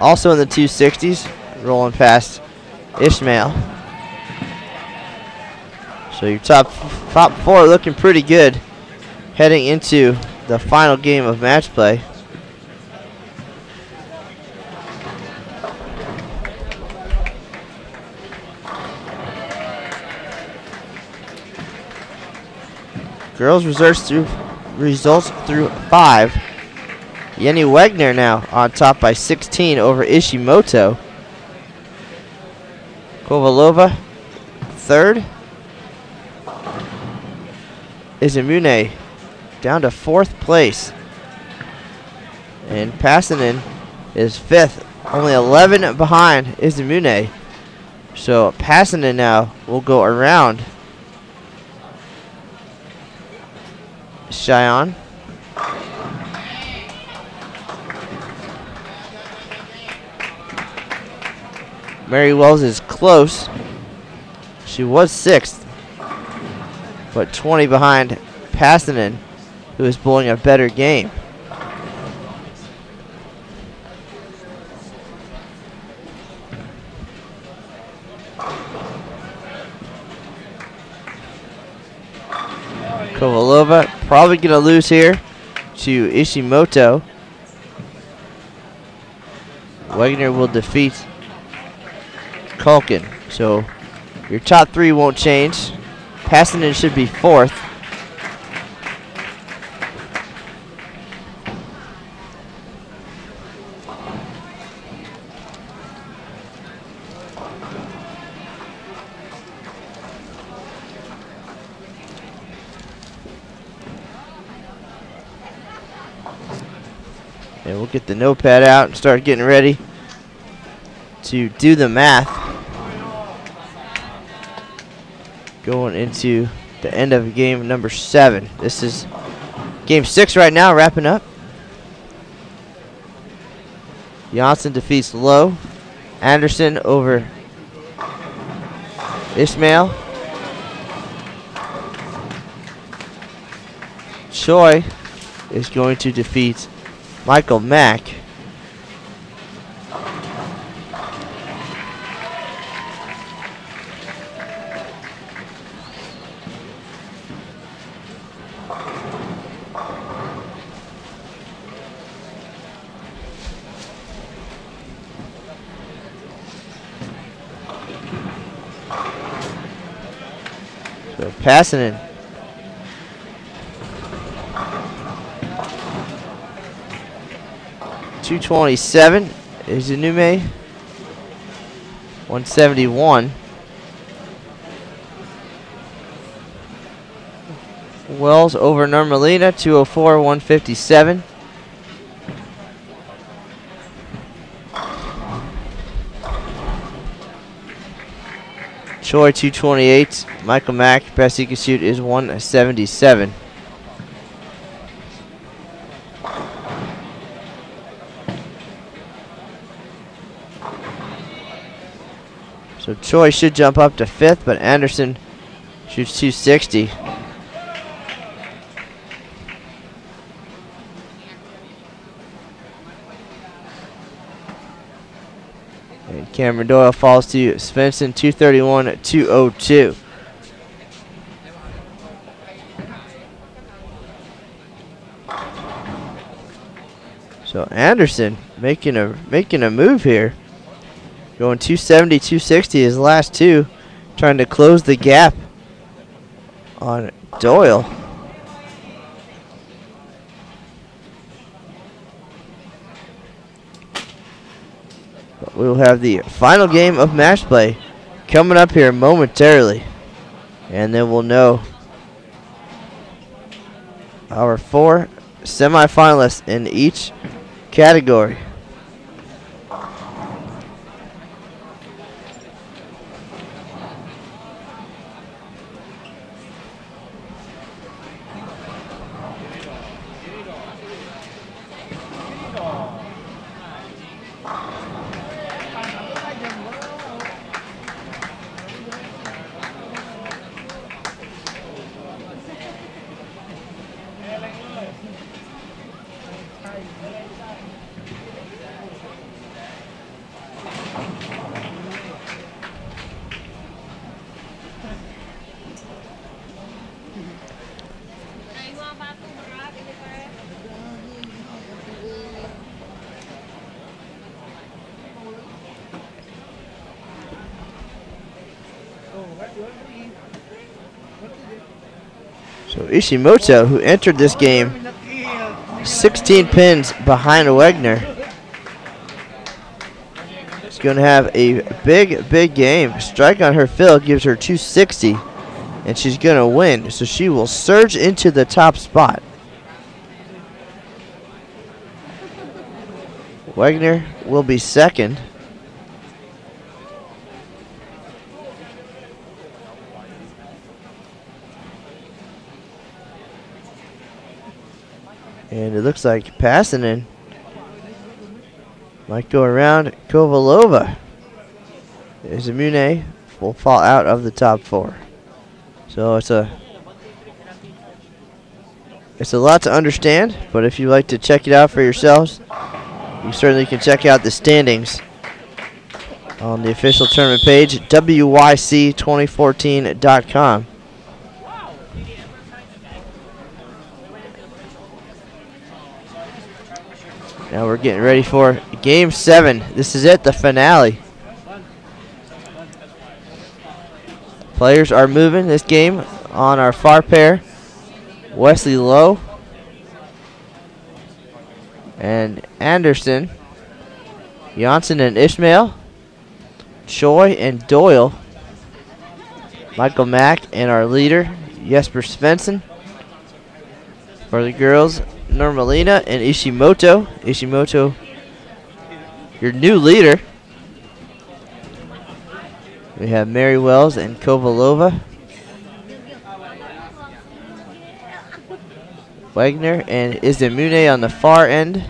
also in the 260s, rolling past Ishmael. So your top 4 looking pretty good heading into the final game of match play. Girls results through 5. Jenny Wegner now on top by 16 over Ishimoto. Kovalova 3rd. Izamune down to 4th place. And Passanen is 5th. Only 11 behind Izumune. So Passanen now will go around Cheyenne. Mary Wells is close. She was 6th, but 20 behind Passanen, who is bowling a better game. Kovalova probably going to lose here to Ishimoto. Wagner will defeat Culkin. So your top 3 won't change. Passanen should be 4th. And we'll get the notepad out and start getting ready to do the math. Going into the end of game number 7. This is game 6 right now, wrapping up. Janssen defeats Lowe. Anderson over Ismail. Choi is going to defeat Michael Mack. So Passanen .227 is Inume. 171. Wells over Normalina. 204. 157. Choi 228. Michael Mack, best he can shoot is 177. So Choi should jump up to 5th, but Anderson shoots 260. And Cameron Doyle falls to Svensson 231 202. So Anderson making a move here. Going 270, 260 his last 2. Trying to close the gap on Doyle. But we will have the final game of match play coming up here momentarily. And then we'll know our 4 semifinalists in each category. So Ishimoto, who entered this game 16 pins behind Wegner, is going to have a big game. Strike on her fill gives her 260, and she's going to win. So she will surge into the top spot. Wagner will be second. And it looks like Passanen might go around Kovalova. Zamune will fall out of the top 4. So it's a lot to understand, but if you'd like to check it out for yourselves, you certainly can check out the standings on the official tournament page, wyc2014.com. Now we're getting ready for Game 7. This is it, the finale. Players are moving this game on our far pair. Wesley Lowe and Anderson. Janssen and Ishmael. Choi and Doyle. Michael Mack and our leader, Jesper Svensson. For the girls, Normalina and Ishimoto. Ishimoto, your new leader. We have Mary Wells and Kovalova. Wagner and Izamune on the far end.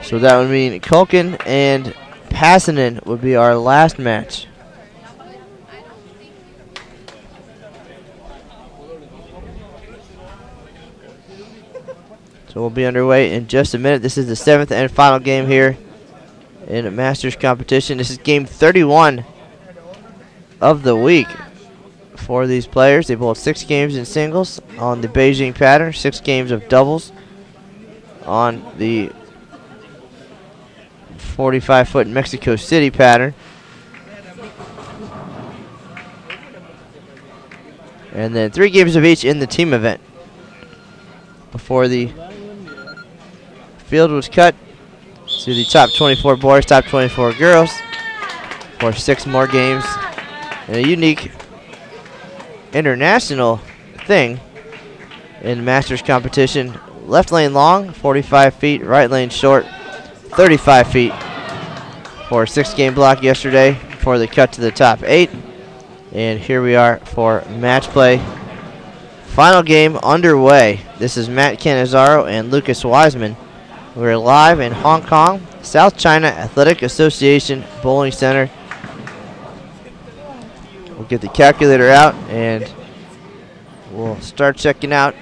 So that would mean Kulkin and Passanen would be our last match. So we'll be underway in just a minute. This is the 7th and final game here in a Masters competition. This is game 31 of the week for these players. They bowled 6 games in singles on the Beijing pattern, 6 games of doubles on the 45-foot Mexico City pattern. And then 3 games of each in the team event before the field was cut to the top 24 boys, top 24 girls for 6 more games. And a unique international thing in Masters competition. Left lane long, 45 feet, right lane short, 35 feet for a 6-game block yesterday before the cut to the top 8. And here we are for match play. Final game underway. This is Matt Canizaro and Lucas Wiseman. We're live in Hong Kong, South China Athletic Association Bowling Center. We'll get the calculator out and we'll start checking out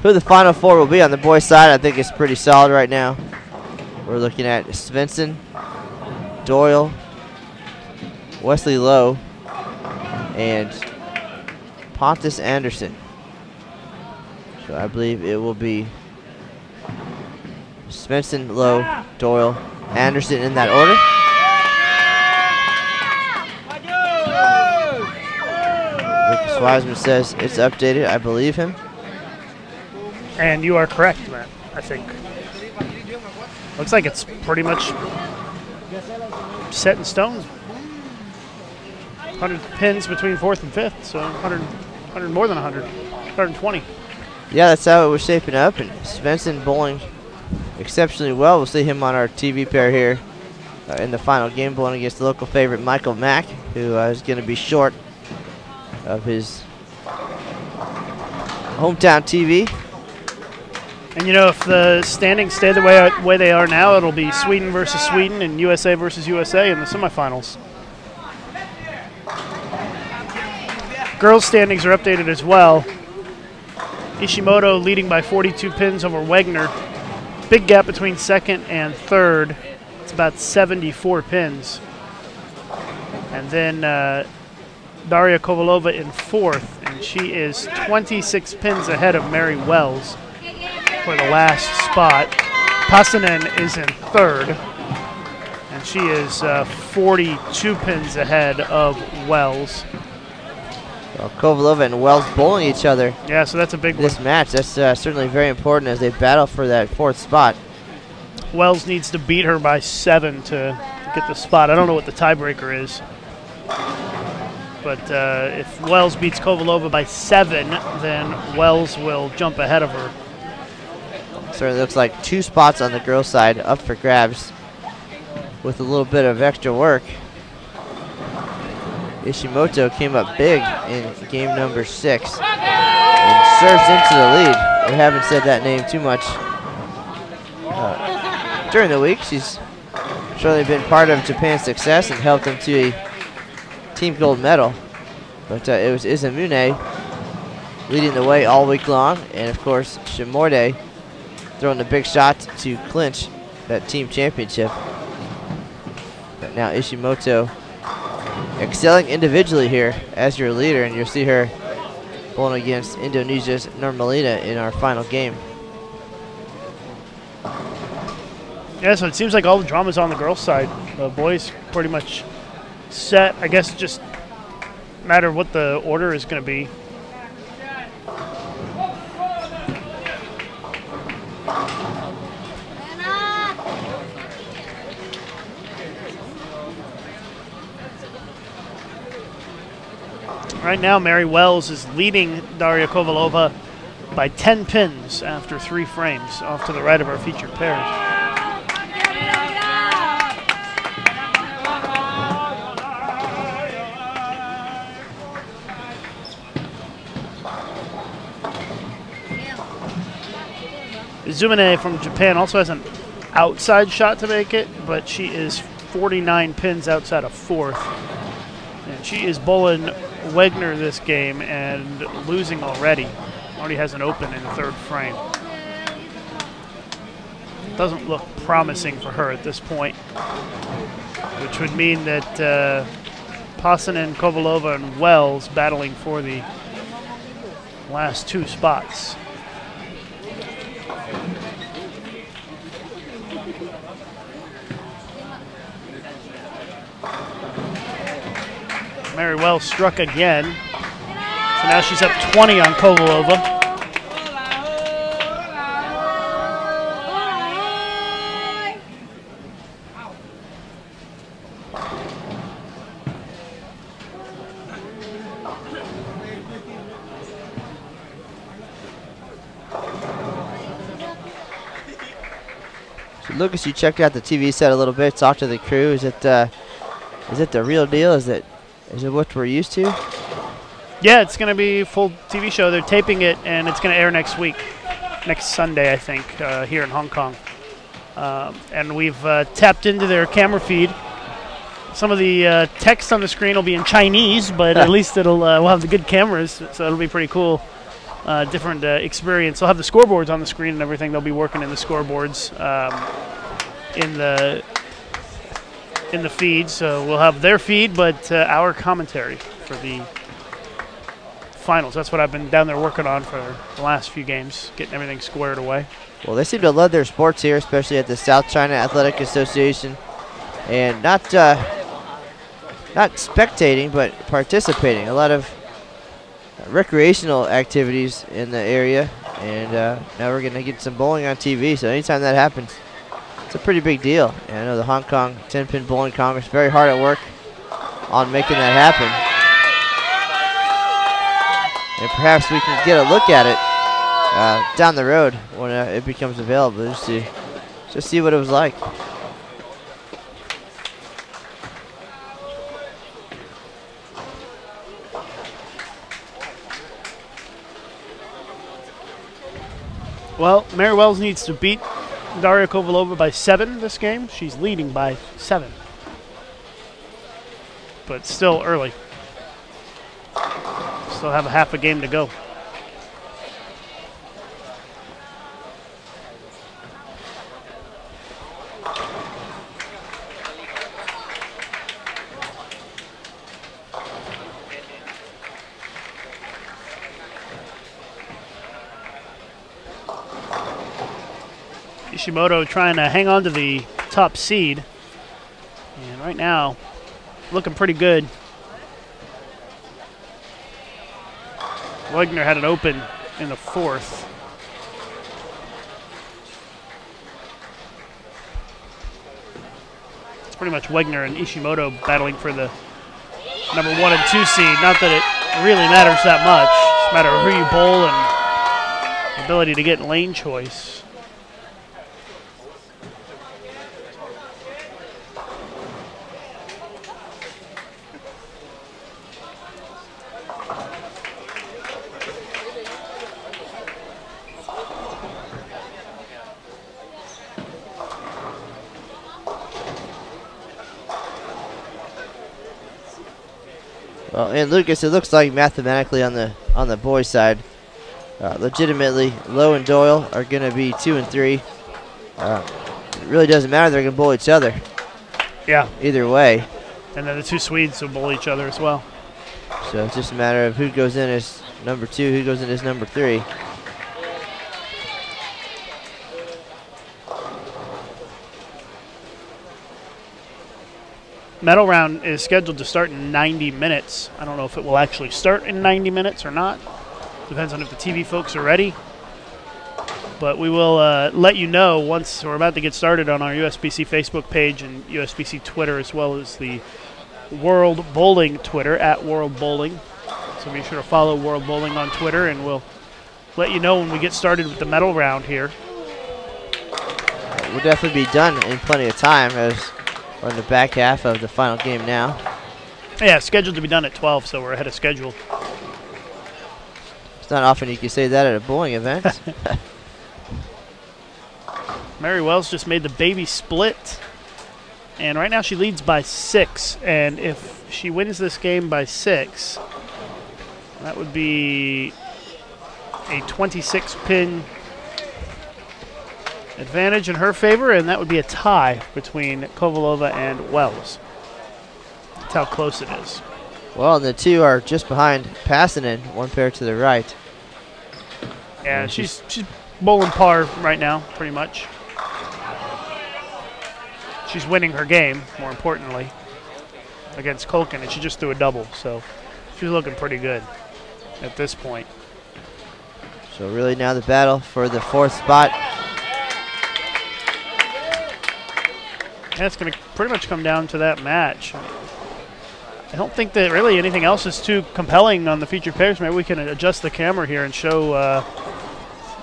who the final 4 will be on the boys' side. I think it's pretty solid right now. We're looking at Svensson, Doyle, Wesley Lowe, and Pontus Anderson. So I believe it will be Svensson, Lowe, Doyle, Anderson in that order. Lucas Wiseman says it's updated. I believe him. And you are correct, Matt, I think. Looks like it's pretty much set in stone. 100 pins between 4th and 5th, so 100 more than 100, 120. Yeah, that's how it was shaping up, and Svensson bowling exceptionally well. We'll see him on our TV pair here in the final game, bowling against the local favorite Michael Mack, who is going to be short of his hometown TV. And you know, if the standings stay the way they are now, it'll be Sweden versus Sweden and USA versus USA in the semifinals. Girls' standings are updated as well. Ishimoto leading by 42 pins over Wagner. Big gap between 2nd and 3rd. It's about 74 pins. And then Daria Kovalova in 4th, and she is 26 pins ahead of Mary Wells for the last spot. Passanen is in 3rd, and she is 42 pins ahead of Wells. Well, Kovalova and Wells bowling each other. Yeah, so that's a big This match, that's certainly very important as they battle for that 4th spot. Wells needs to beat her by 7 to get the spot. I don't know what the tiebreaker is. But if Wells beats Kovalova by 7, then Wells will jump ahead of her. Certainly looks like 2 spots on the girls' side up for grabs with a little bit of extra work. Ishimoto came up big in game number 6 and serves into the lead. We haven't said that name too much during the week. She's surely been part of Japan's success and helped them to a team gold medal. But it was Izamune leading the way all week long, and of course Shimorde throwing the big shot to clinch that team championship. But now Ishimoto excelling individually here as your leader, and you'll see her bowling against Indonesia's Nurmalina in our final game. Yeah, so it seems like all the drama's on the girls' side. The boys pretty much set. I guess just matter what the order is going to be. Right now, Mary Wells is leading Daria Kovalova by 10 pins after 3 frames, off to the right of our featured pairs. Izumine from Japan also has an outside shot to make it, but she is 49 pins outside of 4th. And she is bowling Wegner this game and losing already. Already has an open in the 3rd frame. Doesn't look promising for her at this point, which would mean that Pasanen, Kovalova, and Wells battling for the last 2 spots. Mary Wells struck again. So now she's up 20 on Kovalova. So Lucas, you checked out the TV set a little bit, talked to the crew. Is it the real deal? Is it what we're used to? Yeah, it's going to be a full TV show. They're taping it, and it's going to air next week, next Sunday, I think, here in Hong Kong. And we've tapped into their camera feed. Some of the text on the screen will be in Chinese, but at least we'll have the good cameras, so it'll be pretty cool. Different experience. They'll have the scoreboards on the screen and everything. They'll be working in the scoreboards in the feed, so we'll have their feed, but our commentary for the finals. That's what I've been down there working on for the last few games, getting everything squared away. Well, they seem to love their sports here, especially at the South China Athletic Association, and not spectating, but participating. A lot of recreational activities in the area, and now we're going to get some bowling on TV, so anytime that happens, it's a pretty big deal. And I know the Hong Kong 10-Pin Bowling Congress very hard at work on making that happen. And perhaps we can get a look at it down the road when it becomes available, just to see what it was like. Well, Mary Wells needs to beat Daria Kovalova by 7 this game. She's leading by 7. But still early. Still have a half a game to go. Ishimoto trying to hang on to the top seed. And right now, looking pretty good. Wegner had it open in the fourth. It's pretty much Wegner and Ishimoto battling for the number 1 and 2 seed. Not that it really matters that much. It's a matter of who you bowl and ability to get lane choice. Well, and Lucas, it looks like mathematically on the boys' side, legitimately, Lowe and Doyle are going to be 2 and 3. It really doesn't matter; they're going to bowl each other. Yeah. Either way. And then the 2 Swedes will bowl each other as well. So it's just a matter of who goes in as number 2, who goes in as number 3. Medal round is scheduled to start in 90 minutes. I don't know if it will actually start in 90 minutes or not. Depends on if the TV folks are ready. But we will let you know once we're about to get started on our USBC Facebook page and USBC Twitter, as well as the World Bowling Twitter, at World Bowling. So be sure to follow World Bowling on Twitter, and we'll let you know when we get started with the medal round here. We'll definitely be done in plenty of time, as we're in the back half of the final game now. Yeah, scheduled to be done at 12, so we're ahead of schedule. It's not often you can say that at a bowling event. Mary Wells just made the baby split, and right now she leads by 6. And if she wins this game by 6, that would be a 26-pin advantage in her favor, and that would be a tie between Kovalova and Wells. That's how close it is. Well, the 2 are just behind Passinen, 1 pair to the right. Yeah, she's bowling par right now, pretty much. She's winning her game, more importantly, against Kulkin, and she just threw a double, so she's looking pretty good at this point. So really now the battle for the 4th spot. And it's going to pretty much come down to that match. I don't think that really anything else is too compelling on the featured pairs. Maybe we can adjust the camera here and show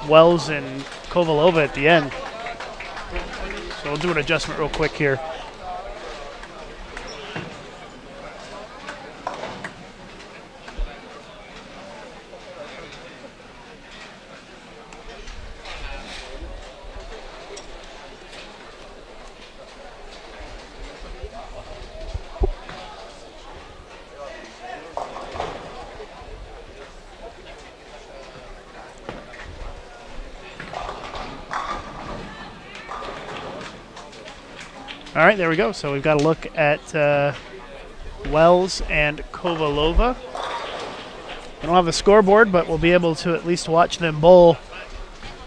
Wells and Kovalova at the end. So we'll do an adjustment real quick here. All right, there we go. So we've got a look at Wells and Kovalova. We don't have the scoreboard, but we'll be able to at least watch them bowl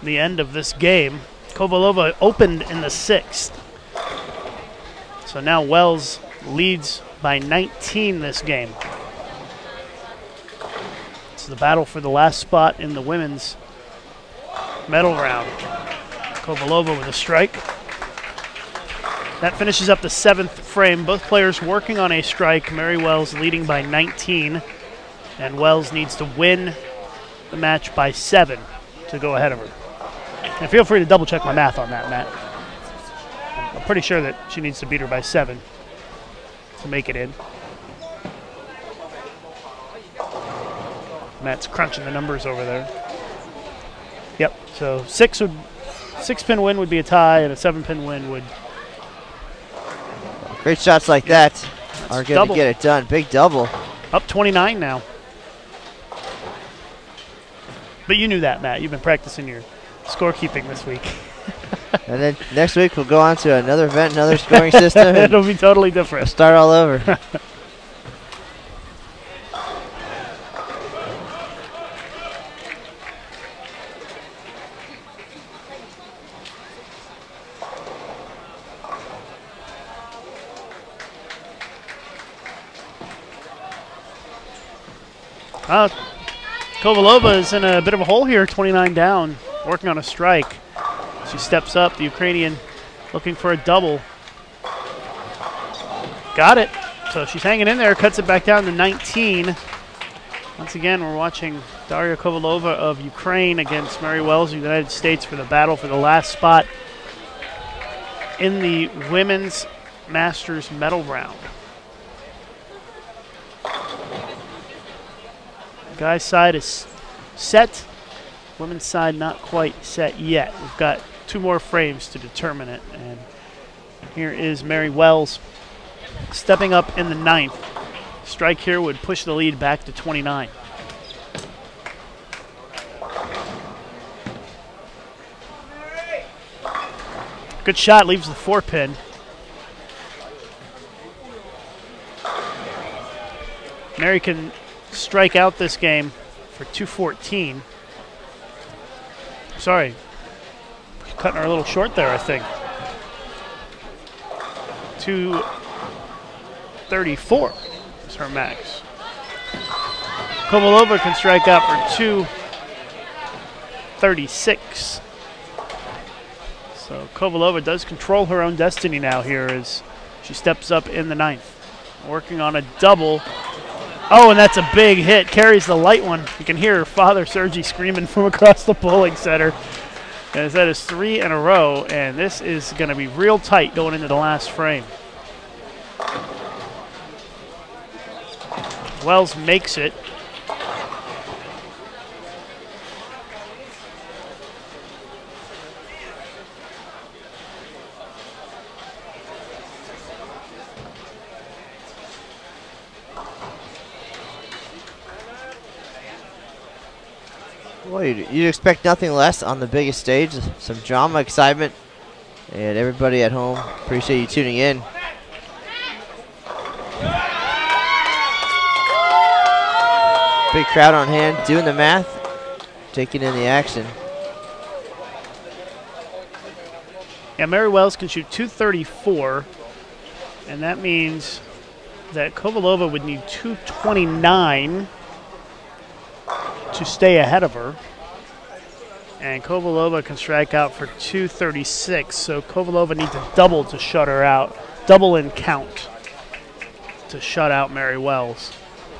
the end of this game. Kovalova opened in the 6th. So now Wells leads by 19 this game. It's the battle for the last spot in the women's medal round. Kovalova with a strike. That finishes up the 7th frame. Both players working on a strike. Mary Wells leading by 19. And Wells needs to win the match by 7 to go ahead of her. And feel free to double check my math on that, Matt. I'm pretty sure that she needs to beat her by 7 to make it in. Matt's crunching the numbers over there. Yep, so 6-pin win would be a tie, and a 7-pin win would... Great shots like that are going to get it done. Big double. Up 29 now. But you knew that, Matt. You've been practicing your scorekeeping this week. And then next week we'll go on to another event, another scoring system. It'll be totally different. Start all over. Kovalova is in a bit of a hole here, 29 down, working on a strike. She steps up, the Ukrainian looking for a double. Got it. So she's hanging in there, cuts it back down to 19. Once again, we're watching Daria Kovalova of Ukraine against Mary Wells of the United States for the battle for the last spot in the women's Masters medal round. Guys' side is set. Women's side not quite set yet. We've got 2 more frames to determine it. And here is Mary Wells stepping up in the 9th. Strike here would push the lead back to 29. Good shot, leaves the 4-pin. Mary can strike out this game for 214. Sorry, cutting her a little short there, I think. 234 is her max. Kovalova can strike out for 236. So Kovalova does control her own destiny now here as she steps up in the 9th. Working on a double. Oh, and that's a big hit. Carries the light one. You can hear her father, Sergey, screaming from across the bowling center. As that is 3 in a row, and this is going to be real tight going into the last frame. Wells makes it. Well, you'd expect nothing less on the biggest stage. Some drama, excitement, and everybody at home, appreciate you tuning in. Big crowd on hand, doing the math, taking in the action. Yeah, Mary Wells can shoot 234, and that means that Kovalova would need 229 to stay ahead of her. And Kovalova can strike out for 236, so Kovalova needs a double to shut her out, double in count to shut out Mary Wells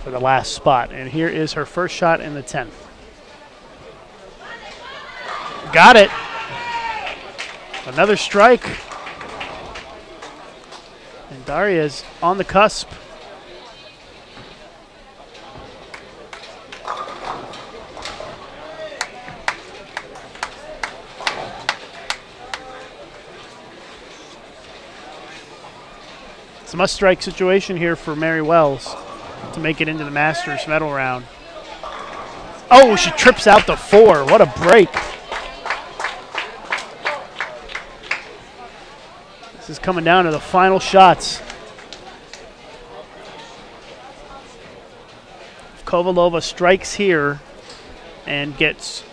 for the last spot. And here is her first shot in the 10th. Got it. Another strike. And Daria's on the cusp. It's a must-strike situation here for Mary Wells to make it into the Masters medal round. Oh, she trips out the 4. What a break. This is coming down to the final shots. If Kovalova strikes here and gets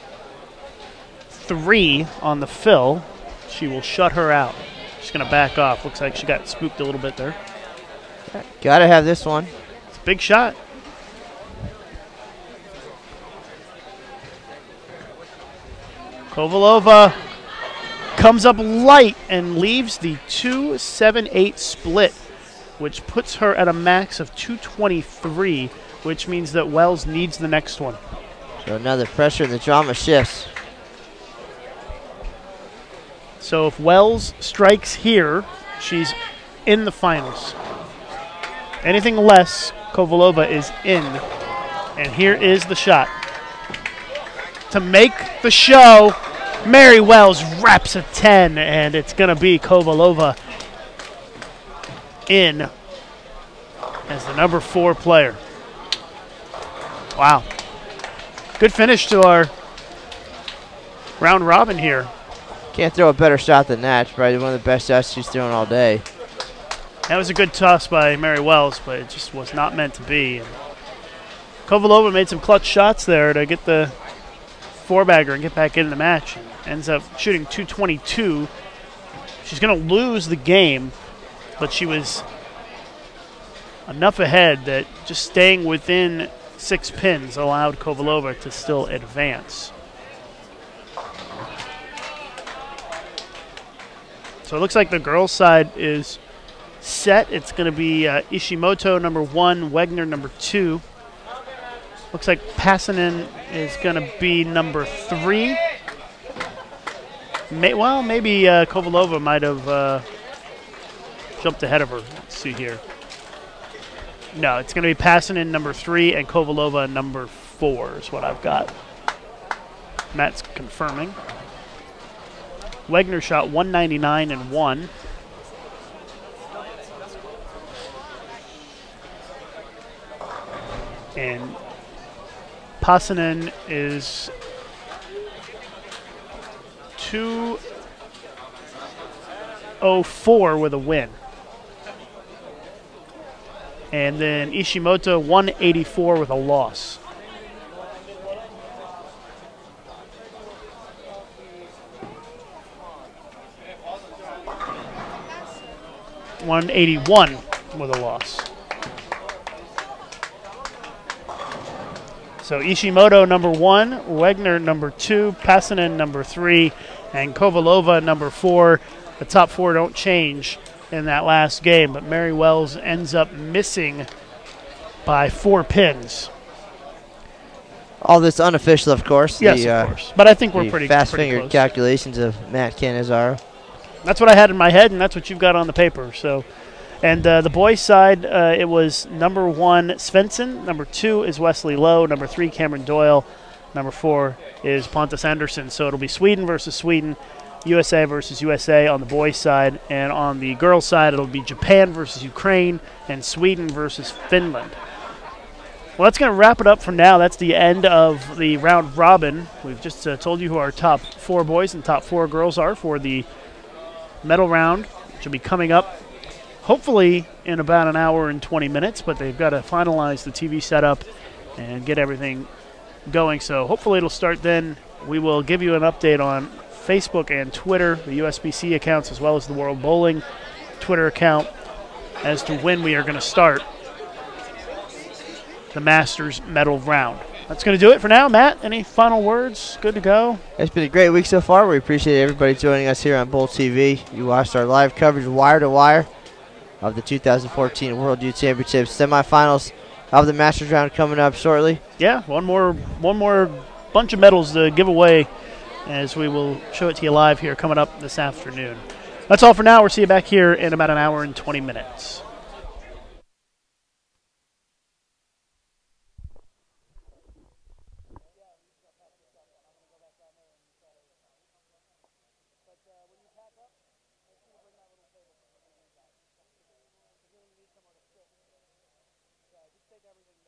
3 on the fill, she will shut her out. She's going to back off. Looks like she got spooked a little bit there. Got to have this one. It's a big shot. Kovalova comes up light and leaves the 2-7-8 split, which puts her at a max of 223, which means that Wells needs the next one. So another pressure and the drama shifts. So if Wells strikes here, she's in the finals. Anything less, Kovalova is in. And here is the shot. To make the show, Mary Wells wraps a 10, and it's going to be Kovalova in as the number 4 player. Wow. Good finish to our round robin here. Can't throw a better shot than that. It's probably one of the best shots she's thrown all day. That was a good toss by Mary Wells, but it just was not meant to be. And Kovalova made some clutch shots there to get the 4-bagger and get back in the match. Ends up shooting 222. She's going to lose the game, but she was enough ahead that just staying within 6 pins allowed Kovalova to still advance. So it looks like the girls' side is set. It's going to be Ishimoto number 1, Wegner number 2. Looks like Passanen is going to be number 3. Maybe Kovalova might have jumped ahead of her. Let's see here. No, it's going to be Passanen number 3 and Kovalova number 4 is what I've got. Matt's confirming. Wegner shot 199 and 1. And Passanen is 204 with a win. And then Ishimoto 184 with a loss. $181 with a loss. So Ishimoto number 1, Wegner number 2, Passanen number 3, and Kovalova number 4. The top 4 don't change in that last game, but Mary Wells ends up missing by 4 pins. All this unofficial, of course. Yes, of course. But I think we're pretty fast-fingered close. calculations of Matt Cannizzaro. That's what I had in my head, and that's what you've got on the paper. So, and the boys' side, it was number 1 Svensson, number 2 is Wesley Lowe, number 3 Cameron Doyle, number 4 is Pontus Anderson. So it'll be Sweden versus Sweden, USA versus USA on the boys' side, and on the girls' side, it'll be Japan versus Ukraine and Sweden versus Finland. Well, that's going to wrap it up for now. That's the end of the round robin. We've just told you who our top 4 boys and top 4 girls are for the medal round, which will be coming up hopefully in about an hour and 20 minutes, but they've got to finalize the TV setup and get everything going. So hopefully it'll start then. We will give you an update on Facebook and Twitter, the USBC accounts, as well as the World Bowling Twitter account, as to when we are going to start the Masters medal round. That's going to do it for now. Matt, any final words? Good to go? It's been a great week so far. We appreciate everybody joining us here on Bowl TV. You watched our live coverage wire to wire of the 2014 World Youth Championships semifinals of the Masters round coming up shortly. Yeah, one more bunch of medals to give away, as we will show it to you live here coming up this afternoon. That's all for now. We'll see you back here in about an hour and 20 minutes. Take everything